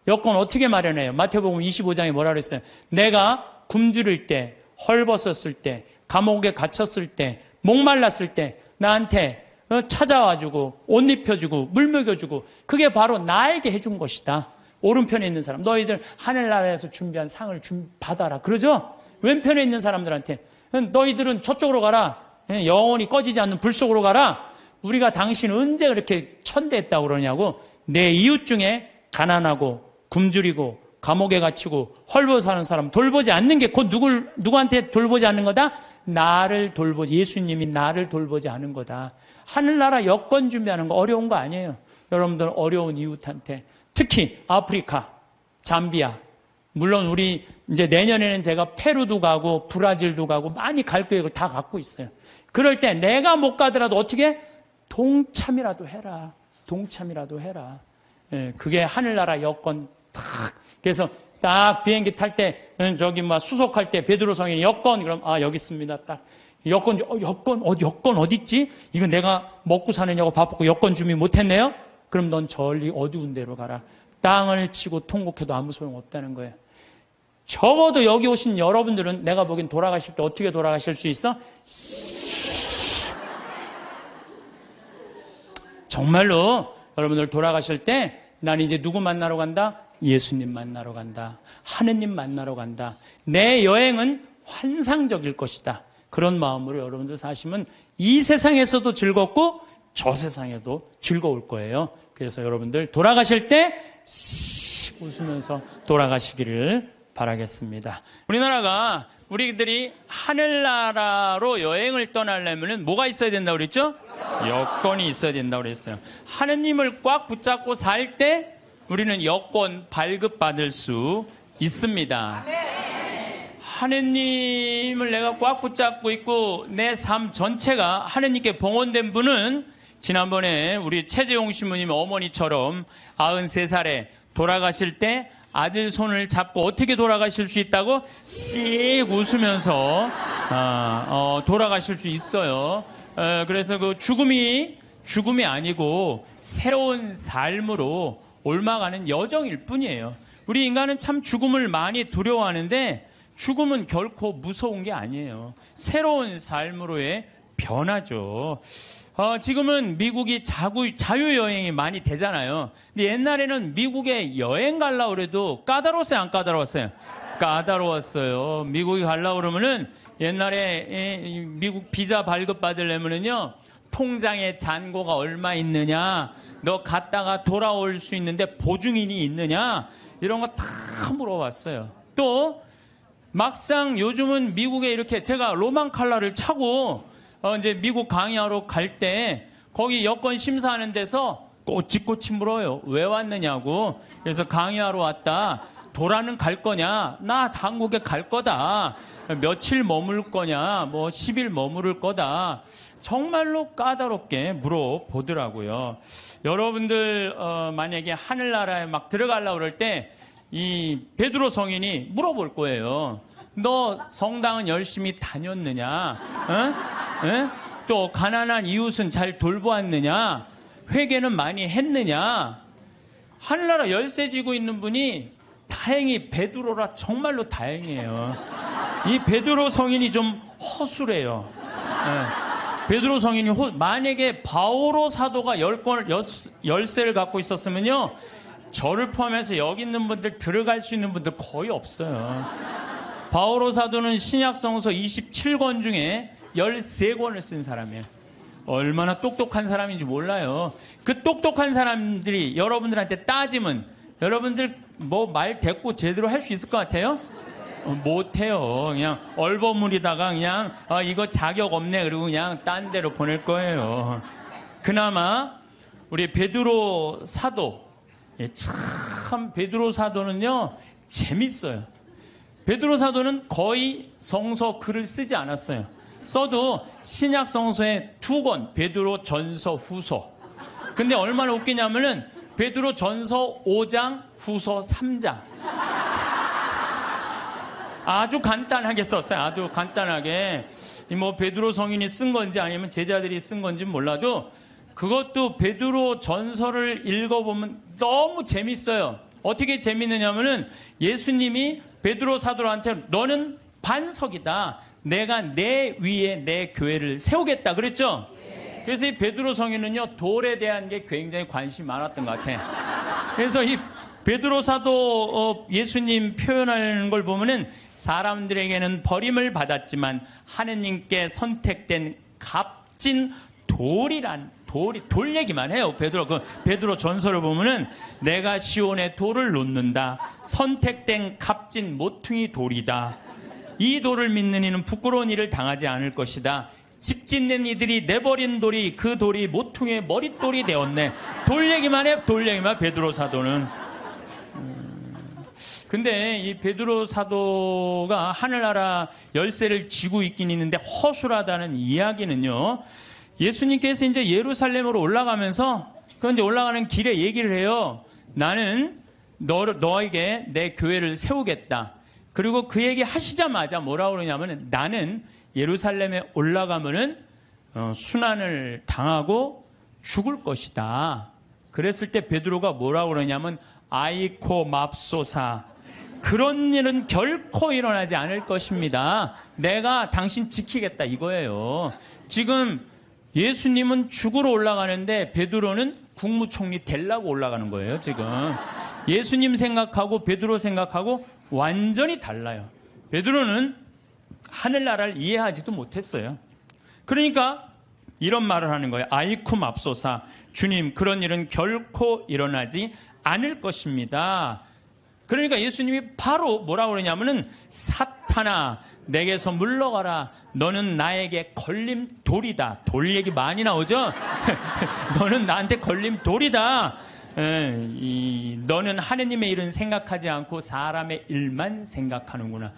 여권 어떻게 마련해요? 마태복음 25장에 뭐라 그랬어요? 내가 굶주릴 때, 헐벗었을 때, 감옥에 갇혔을 때, 목말랐을 때 나한테 찾아와주고 옷 입혀주고 물 먹여주고 그게 바로 나에게 해준 것이다. 오른편에 있는 사람, 너희들 하늘나라에서 준비한 상을 받아라. 그러죠? 왼편에 있는 사람들한테 너희들은 저쪽으로 가라. 영원히 꺼지지 않는 불 속으로 가라. 우리가 당신 언제 그렇게 천대했다고 그러냐고. 내 이웃 중에 가난하고 굶주리고 감옥에 갇히고 헐벗어 사는 사람 돌보지 않는 게 곧 누구한테 돌보지 않는 거다? 나를 돌보지, 예수님이 나를 돌보지 않은 거다. 하늘나라 여권 준비하는 거 어려운 거 아니에요. 여러분들 어려운 이웃한테, 특히 아프리카, 잠비아, 물론 우리 이제 내년에는 제가 페루도 가고 브라질도 가고 많이 갈 계획을 다 갖고 있어요. 그럴 때 내가 못 가더라도 어떻게? 동참이라도 해라. 동참이라도 해라. 예, 그게 하늘나라 여권 딱. 그래서 딱 비행기 탈 때, 저기 수속할 때 베드로 성인이 여권, 그럼 여기 있습니다. 딱. 여권 어디 있지? 이거 내가 먹고 사느냐고 바쁘고 여권 준비 못 했네요? 그럼 넌 저리 어두운 데로 가라. 땅을 치고 통곡해도 아무 소용 없다는 거예요. 적어도 여기 오신 여러분들은 내가 보기엔 돌아가실 때 어떻게 돌아가실 수 있어? 정말로 여러분들 돌아가실 때 난 이제 누구 만나러 간다? 예수님 만나러 간다. 하느님 만나러 간다. 내 여행은 환상적일 것이다. 그런 마음으로 여러분들 사시면 이 세상에서도 즐겁고 저 세상에도 즐거울 거예요. 그래서 여러분들 돌아가실 때 웃으면서 돌아가시기를 바라겠습니다. 우리나라가 우리들이 하늘나라로 여행을 떠나려면 뭐가 있어야 된다고 그랬죠? 여권이 있어야 된다고 그랬어요. 하느님을 꽉 붙잡고 살 때 우리는 여권 발급받을 수 있습니다. 하느님을 내가 꽉 붙잡고 있고 내 삶 전체가 하느님께 봉헌된 분은 지난번에 우리 최재용 신부님 어머니처럼 93살에 돌아가실 때 아들 손을 잡고 어떻게 돌아가실 수 있다고? 씩 웃으면서 돌아가실 수 있어요. 그래서 그 죽음이 아니고 새로운 삶으로 옮아가는 여정일 뿐이에요. 우리 인간은 참 죽음을 많이 두려워하는데 죽음은 결코 무서운 게 아니에요. 새로운 삶으로의 변화죠. 지금은 미국이 자유여행이 많이 되잖아요. 근데 옛날에는 미국에 여행 가려고 그래도 까다로웠어요, 안 까다로웠어요? 까다로웠어요. 미국에 가려고 그러면은 옛날에 미국 비자 발급 받으려면은요, 통장에 잔고가 얼마 있느냐, 너 갔다가 돌아올 수 있는데 보증인이 있느냐, 이런 거 다 물어봤어요. 또 막상 요즘은 미국에 이렇게 제가 로만 칼라를 차고 이제 미국 강의하러 갈 때 거기 여권 심사하는 데서 꼬치꼬치 물어요. 왜 왔느냐고. 그래서 강의하러 왔다. 도라는 갈 거냐? 나 한국에 갈 거다. 며칠 머물 거냐? 뭐 10일 머무를 거다. 정말로 까다롭게 물어보더라고요. 여러분들 만약에 하늘나라에 막 들어가려고 그럴 때 이 베드로 성인이 물어볼 거예요. 너 성당은 열심히 다녔느냐? 또 가난한 이웃은 잘 돌보았느냐? 회개는 많이 했느냐? 하늘나라 열쇠 쥐고 있는 분이 다행히 베드로라 정말로 다행이에요. 이 베드로 성인이 좀 허술해요. 베드로 성인이 만약에 바오로 사도가 열쇠를 갖고 있었으면요, 저를 포함해서 여기 있는 분들 들어갈 수 있는 분들 거의 없어요. 바오로 사도는 신약성서 27권 중에 13권을 쓴 사람이에요. 얼마나 똑똑한 사람인지 몰라요. 그 똑똑한 사람들이 여러분들한테 따지면 여러분들 뭐 말 대꾸 제대로 할 수 있을 것 같아요? 못해요. 그냥 얼버무리다가 그냥 이거 자격 없네 그리고 그냥 딴 데로 보낼 거예요. 그나마 우리 베드로 사도, 참 베드로 사도는요 재밌어요. 베드로 사도는 거의 성서 글을 쓰지 않았어요. 써도 신약 성서에 2권, 베드로 전서, 후서. 근데 얼마나 웃기냐면은 베드로 전서 5장, 후서 3장. 아주 간단하게 썼어요. 아주 간단하게. 뭐 베드로 성인이 쓴 건지 아니면 제자들이 쓴 건지 몰라도 그것도 베드로 전서를 읽어보면 너무 재밌어요. 어떻게 재밌느냐면은 예수님이 베드로 사도한테 너는 반석이다. 내가 내 위에 내 교회를 세우겠다 그랬죠? 그래서 이 베드로 성인은요 돌에 대한 게 굉장히 관심이 많았던 것 같아요. 그래서 이 베드로 사도 예수님 표현하는 걸 보면은 사람들에게는 버림을 받았지만 하느님께 선택된 값진 돌이란 돌 얘기만 해요. 베드로 전서를 보면은 내가 시온에 돌을 놓는다. 선택된 값진 모퉁이 돌이다. 이 돌을 믿는 이는 부끄러운 일을 당하지 않을 것이다. 집 짓는 이들이 내버린 돌이 그 돌이 모퉁이의 머릿돌이 되었네. 돌 얘기만 해. 돌 얘기만 베드로 사도는. 근데 이 베드로 사도가 하늘나라 열쇠를 쥐고 있긴 있는데 허술하다는 이야기는요. 예수님께서 이제 예루살렘으로 올라가면서 그 이제 올라가는 길에 얘기를 해요. 나는 너에게 내 교회를 세우겠다. 그리고 그 얘기 하시자마자 뭐라고 그러냐면 나는 예루살렘에 올라가면은 순환을 당하고 죽을 것이다. 그랬을 때 베드로가 뭐라고 그러냐면 아이코 맙소사. 그런 일은 결코 일어나지 않을 것입니다. 내가 당신 지키겠다 이거예요. 지금 예수님은 죽으러 올라가는데 베드로는 국무총리 되려고 올라가는 거예요. 지금 예수님 생각하고 베드로 생각하고 완전히 달라요. 베드로는 하늘나라를 이해하지도 못했어요. 그러니까 이런 말을 하는 거예요. 아이쿠 맙소사. 주님, 그런 일은 결코 일어나지 않을 것입니다. 그러니까 예수님이 바로 뭐라고 그러냐면은 사탄아 내게서 물러가라. 너는 나에게 걸림돌이다. 돌 얘기 많이 나오죠? 너는 나한테 걸림돌이다. 너는 하느님의 일은 생각하지 않고 사람의 일만 생각하는구나.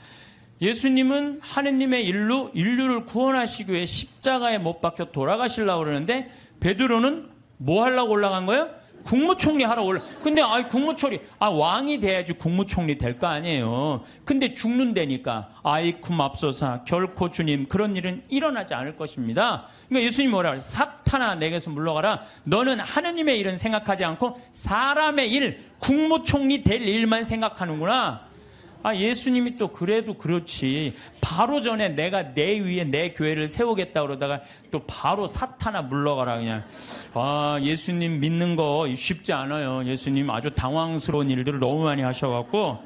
예수님은 하느님의 일로 인류를 구원하시기 위해 십자가에 못 박혀 돌아가시려고 그러는데 베드로는 뭐 하려고 올라간 거예요? 국무총리 하러 근데 국무총리 왕이 돼야지 국무총리 될 거 아니에요. 근데 죽는다니까 아이쿠 맙소사. 결코 주님 그런 일은 일어나지 않을 것입니다. 그러니까 예수님이 뭐라 그래요? 사탄아 내게서 물러가라. 너는 하느님의 일은 생각하지 않고 사람의 일, 국무총리 될 일만 생각하는구나. 예수님이 또 그래도 그렇지. 바로 전에 내가 내 위에 내 교회를 세우겠다 그러다가 또 바로 사탄아 물러가라 그냥. 예수님 믿는 거 쉽지 않아요. 예수님 아주 당황스러운 일들을 너무 많이 하셔갖고,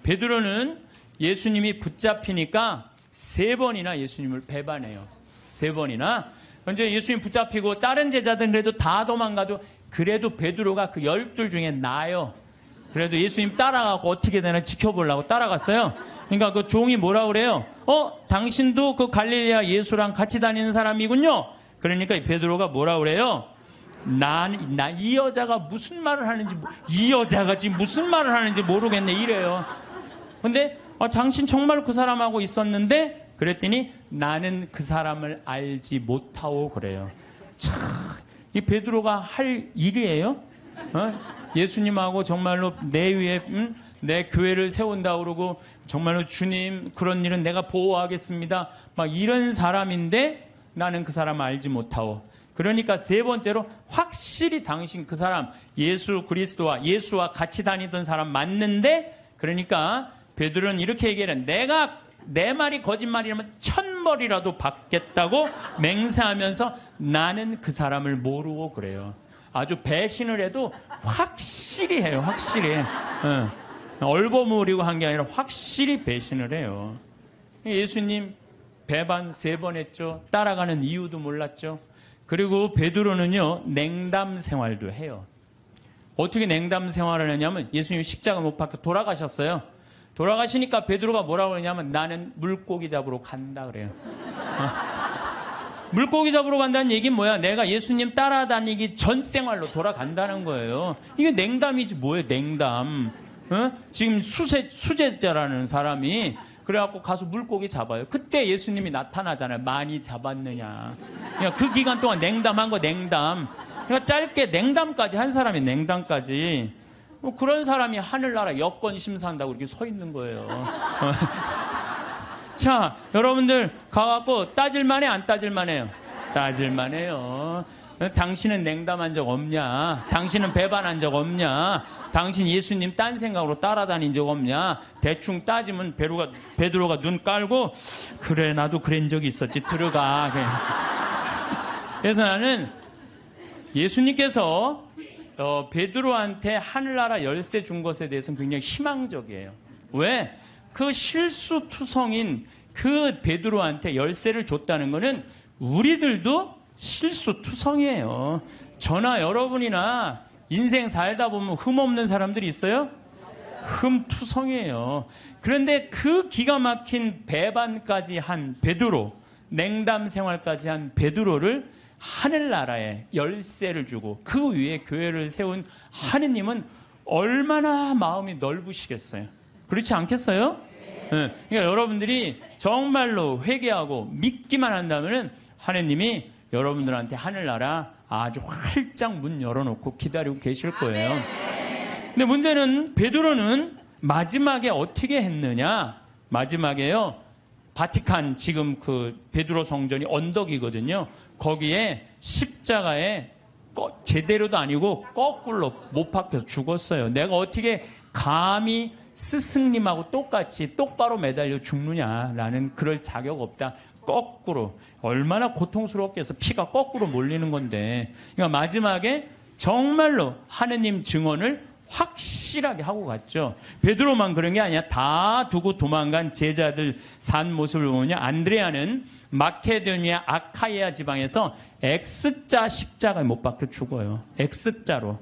베드로는 예수님이 붙잡히니까 3번이나 예수님을 배반해요. 3번이나. 먼저 예수님 붙잡히고 다른 제자들은 그래도 다 도망가도 그래도 베드로가 그 12 중에 나요. 그래도 예수님 따라가고 어떻게 되나 지켜보려고 따라갔어요. 그러니까 그 종이 뭐라 그래요? 당신도 그 갈릴리아 예수랑 같이 다니는 사람이군요. 그러니까 이 베드로가 뭐라 그래요? 이 여자가 무슨 말을 하는지, 이 여자가 지금 무슨 말을 하는지 모르겠네 이래요. 근데 당신 정말 그 사람하고 있었는데 그랬더니 나는 그 사람을 알지 못하오 그래요. 참, 이 베드로가 할 일이에요? 예수님하고 정말로 내 위에 내 교회를 세운다 그러고 정말로 주님 그런 일은 내가 보호하겠습니다. 막 이런 사람인데 나는 그 사람을 알지 못하오. 그러니까 세 번째로 확실히 당신 그 사람 예수 그리스도와 예수와 같이 다니던 사람 맞는데 그러니까 베드로는 이렇게 얘기해요. 내 말이 거짓말이라면 1000벌이라도 받겠다고 맹세하면서 나는 그 사람을 모르고 그래요. 아주 배신을 해도 확실히 해요. 확실히. 얼버무리고 한 게 아니라 확실히 배신을 해요. 예수님 배반 3번 했죠. 따라가는 이유도 몰랐죠. 그리고 베드로는요. 냉담 생활도 해요. 어떻게 냉담 생활을 하냐면 예수님이 십자가 못 박혀 돌아가셨어요. 돌아가시니까 베드로가 뭐라고 그러냐면 나는 물고기 잡으러 간다 그래요. 물고기 잡으러 간다는 얘기는 뭐야? 내가 예수님 따라다니기 전 생활로 돌아간다는 거예요. 이게 냉담이지 뭐예요? 냉담. 지금 수제자라는 사람이 그래갖고 가서 물고기 잡아요. 그때 예수님이 나타나잖아요. 많이 잡았느냐. 그러니까 그 기간 동안 냉담한 거 냉담. 그러니까 짧게 냉담까지 한 사람이 냉담까지. 그런 사람이 하늘나라 여권 심사한다고 이렇게 서 있는 거예요. 자, 여러분들 가갖고 따질만해 안 따질만해요? 따질만해요. 당신은 냉담한 적 없냐? 당신은 배반한 적 없냐? 당신 예수님 딴 생각으로 따라다닌 적 없냐? 대충 따지면 베드로가 눈 깔고 그래 나도 그런 적이 있었지 들어가. 그래서 나는 예수님께서 베드로한테 하늘나라 열쇠 준 것에 대해서는 굉장히 희망적이에요. 왜? 그 실수투성인 그 베드로한테 열쇠를 줬다는 것은 우리들도 실수투성이에요. 저나 여러분이나 인생 살다 보면 흠없는 사람들이 있어요? 흠투성이에요. 그런데 그 기가 막힌 배반까지 한 베드로, 냉담 생활까지 한 베드로를 하늘나라에 열쇠를 주고 그 위에 교회를 세운 하느님은 얼마나 마음이 넓으시겠어요? 그렇지 않겠어요? 네. 그러니까 여러분들이 정말로 회개하고 믿기만 한다면 하느님이 여러분들한테 하늘나라 아주 활짝 문 열어놓고 기다리고 계실 거예요. 근데 문제는 베드로는 마지막에 어떻게 했느냐? 마지막에요. 바티칸 지금 그 베드로 성전이 언덕이거든요. 거기에 십자가에 제대로도 아니고 거꾸로 못 박혀서 죽었어요. 내가 어떻게 감히 스승님하고 똑같이 똑바로 매달려 죽느냐. 나는 그럴 자격 없다. 거꾸로. 얼마나 고통스럽게 해서 피가 거꾸로 몰리는 건데. 그러니까 마지막에 정말로 하느님 증언을 확실하게 하고 갔죠. 베드로만 그런 게 아니야. 다 두고 도망간 제자들 산 모습을 보면 안드레아는 마케도니아 아카이아 지방에서 X자 십자가에 못 박혀 죽어요. X자로.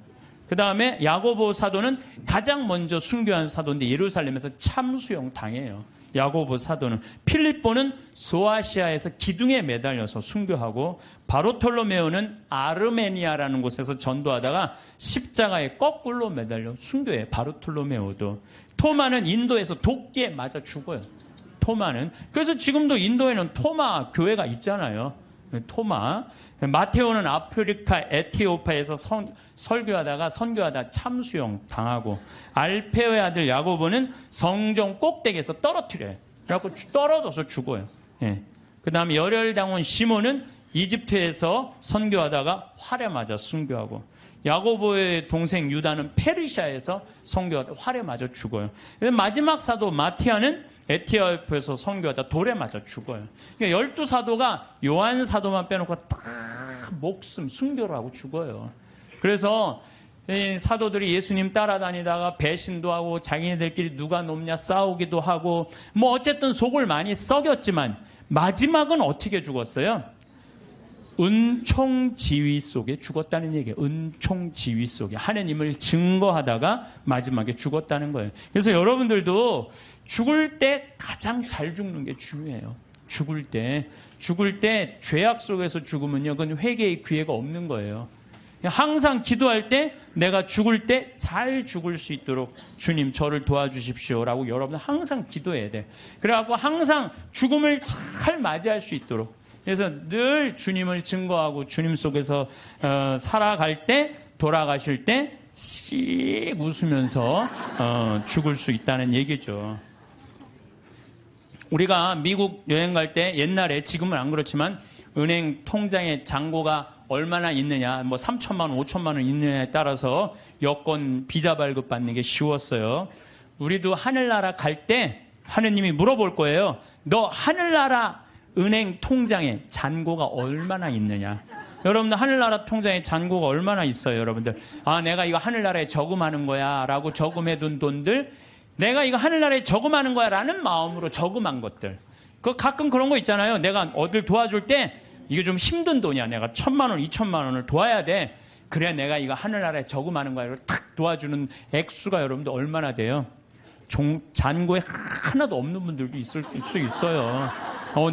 그 다음에 야고보 사도는 가장 먼저 순교한 사도인데 예루살렘에서 참수형 당해요. 야고보 사도는. 필립보는 소아시아에서 기둥에 매달려서 순교하고 바르톨로메오는 아르메니아라는 곳에서 전도하다가 십자가에 거꾸로 매달려 순교해요. 바르톨로메오도. 토마는 인도에서 도끼에 맞아 죽어요. 토마는. 그래서 지금도 인도에는 토마 교회가 있잖아요. 토마. 마테오는 아프리카 에티오피아에서 선교하다 참수형 당하고 알페오의 아들 야고보는 성전 꼭대기에서 떨어뜨려요. 그래갖고 떨어져서 죽어요. 예. 그 다음에 열혈당원 시몬은 이집트에서 선교하다가 활에 맞아 순교하고 야고보의 동생 유다는 페르시아에서 선교하다 활에 맞아 죽어요. 마지막 사도 마티아는 에티오피아에서 선교하다 돌에 맞아 죽어요. 그러니까 12사도가 요한 사도만 빼놓고 다 목숨 순교를 하고 죽어요. 그래서 사도들이 예수님 따라다니다가 배신도 하고 자기네들끼리 누가 높냐 싸우기도 하고 뭐 어쨌든 속을 많이 썩였지만 마지막은 어떻게 죽었어요? 은총지휘 속에 죽었다는 얘기예요. 은총지휘 속에 하느님을 증거하다가 마지막에 죽었다는 거예요. 그래서 여러분들도 죽을 때 가장 잘 죽는 게 중요해요. 죽을 때 죄악 속에서 죽으면요, 그건 회개의 기회가 없는 거예요. 항상 기도할 때 내가 죽을 때 잘 죽을 수 있도록 주님 저를 도와주십시오라고 여러분 항상 기도해야 돼. 그래갖고 항상 죽음을 잘 맞이할 수 있도록. 그래서 늘 주님을 증거하고 주님 속에서 살아갈 때, 돌아가실 때 씩 웃으면서 죽을 수 있다는 얘기죠. 우리가 미국 여행 갈 때 옛날에, 지금은 안 그렇지만 은행 통장에 잔고가 얼마나 있느냐, 뭐 3천만 원, 5천만 원 있느냐에 따라서 여권 비자 발급 받는 게 쉬웠어요. 우리도 하늘나라 갈 때 하느님이 물어볼 거예요. 너 하늘나라 은행 통장에 잔고가 얼마나 있느냐. 여러분들 하늘나라 통장에 잔고가 얼마나 있어요, 여러분들? 아, 내가 이거 하늘나라에 저금하는 거야 라고 저금해둔 돈들, 내가 이거 하늘나라에 저금하는 거야 라는 마음으로 저금한 것들. 그 가끔 그런 거 있잖아요. 내가 어딜 도와줄 때 이게 좀 힘든 돈이야. 내가 1,000만 원, 2,000만 원을 도와야 돼. 그래, 내가 이거 하늘나라에 저금하는 거야. 탁 도와주는 액수가 여러분들 얼마나 돼요? 잔고에 하나도 없는 분들도 있을 수 있어요.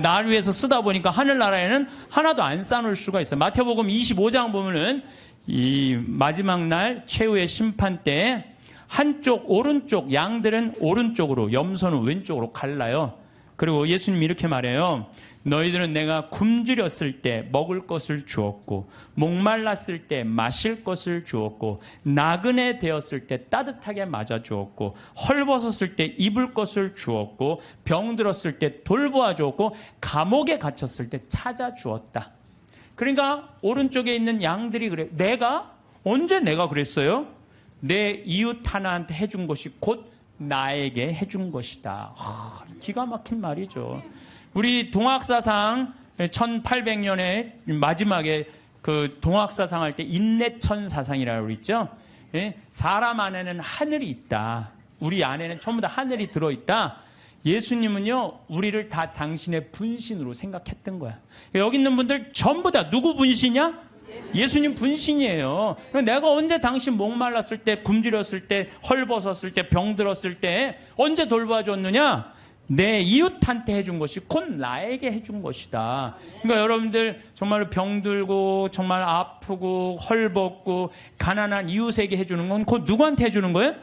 날 위해서 쓰다 보니까 하늘나라에는 하나도 안 쌓아놓을 수가 있어요. 마태복음 25장 보면은 이 마지막 날 최후의 심판 때 한쪽 오른쪽, 양들은 오른쪽으로, 염소는 왼쪽으로 갈라요. 그리고 예수님이 이렇게 말해요. 너희들은 내가 굶주렸을 때 먹을 것을 주었고, 목말랐을 때 마실 것을 주었고, 나그네 되었을 때 따뜻하게 맞아 주었고, 헐벗었을 때 입을 것을 주었고, 병들었을 때 돌보아 주었고, 감옥에 갇혔을 때 찾아 주었다. 그러니까 오른쪽에 있는 양들이 그래. 언제 내가 그랬어요? 내 이웃 하나한테 해준 것이 곧 나에게 해준 것이다. 기가 막힌 말이죠. 우리 동학사상 1800년에 마지막에 그 동학사상 할 때 인내천사상이라고 있죠. 사람 안에는 하늘이 있다. 우리 안에는 전부 다 하늘이 들어있다. 예수님은요, 우리를 다 당신의 분신으로 생각했던 거야. 여기 있는 분들 전부 다 누구 분신이야? 예수님 분신이에요. 내가 언제 당신 목말랐을 때, 굶주렸을 때, 헐벗었을 때, 병들었을 때 언제 돌봐줬느냐? 내 이웃한테 해준 것이 곧 나에게 해준 것이다. 그러니까 여러분들 정말 병들고 정말 아프고 헐벗고 가난한 이웃에게 해주는 건 곧 누구한테 해주는 거예요?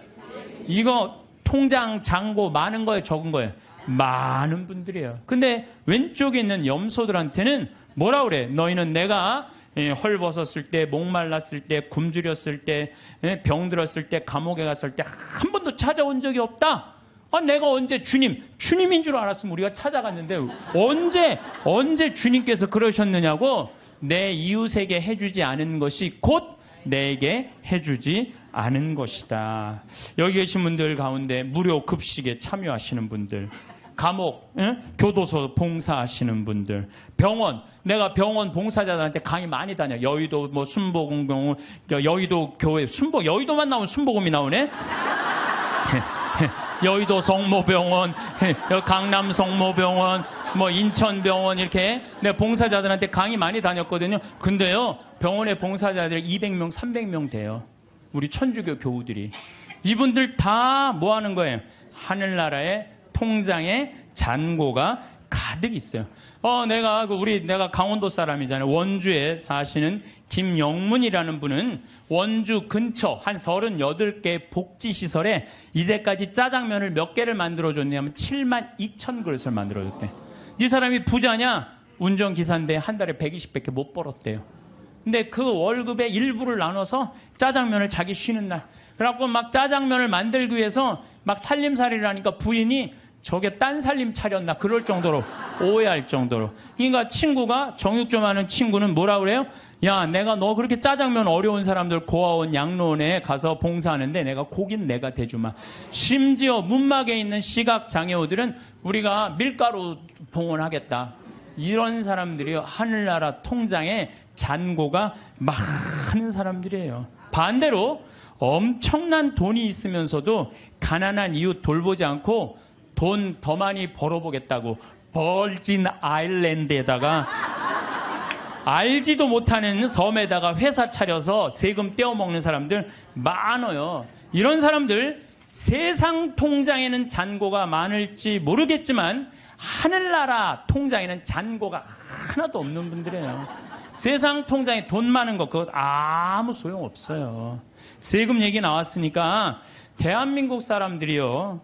이거 통장 잔고 많은 거예요, 적은 거예요? 많은 분들이에요. 근데 왼쪽에 있는 염소들한테는 뭐라 그래? 너희는 내가 헐벗었을 때, 목말랐을 때, 굶주렸을 때, 병들었을 때, 감옥에 갔을 때 한 번도 찾아온 적이 없다. 내가 언제 주님인 줄 알았으면 우리가 찾아갔는데 언제 주님께서 그러셨느냐고. 내 이웃에게 해주지 않은 것이 곧 내게 해주지 않은 것이다. 여기 계신 분들 가운데 무료 급식에 참여하시는 분들, 감옥, 교도소 봉사하시는 분들, 병원, 내가 병원 봉사자들한테 강의 많이 다녀. 여의도 뭐 순복음병원, 여의도 교회, 여의도만 나오면 순복음이 나오네. 여의도 성모병원, 강남 성모병원, 뭐 인천병원, 이렇게 내가 봉사자들한테 강의 많이 다녔거든요. 근데요, 병원에 봉사자들 200명, 300명 돼요. 우리 천주교 교우들이. 이분들 다 뭐 하는 거예요? 하늘나라의 통장에 잔고가 가득 있어요. 내가 강원도 사람이잖아요. 원주에 사시는 김영문이라는 분은 원주 근처 한 38개 복지시설에 이제까지 짜장면을 몇 개를 만들어줬냐면 7만 2천 그릇을 만들어줬대. 이 사람이 부자냐? 운전기사인데 한 달에 120밖에 못 벌었대요. 근데 그 월급의 일부를 나눠서 짜장면을 자기 쉬는 날, 그래갖고 막 짜장면을 만들기 위해서 막 살림살이를 하니까 부인이 저게 딴 살림 차렸나 그럴 정도로 오해할 정도로. 그러니까 친구가, 정육 좀 하는 친구는 뭐라 그래요? 야, 내가 너 그렇게 짜장면 어려운 사람들 고아원 양로원에 가서 봉사하는데 내가 고긴 내가 대주마. 심지어 문막에 있는 시각장애우들은 우리가 밀가루 봉헌하겠다. 이런 사람들이 하늘나라 통장에 잔고가 많은 사람들이에요. 반대로 엄청난 돈이 있으면서도 가난한 이웃 돌보지 않고 돈 더 많이 벌어보겠다고 벌진 아일랜드에다가 알지도 못하는 섬에다가 회사 차려서 세금 떼어먹는 사람들 많아요. 이런 사람들 세상 통장에는 잔고가 많을지 모르겠지만 하늘나라 통장에는 잔고가 하나도 없는 분들이에요. 세상 통장에 돈 많은 거 그거 아무 소용없어요. 세금 얘기 나왔으니까 대한민국 사람들이요.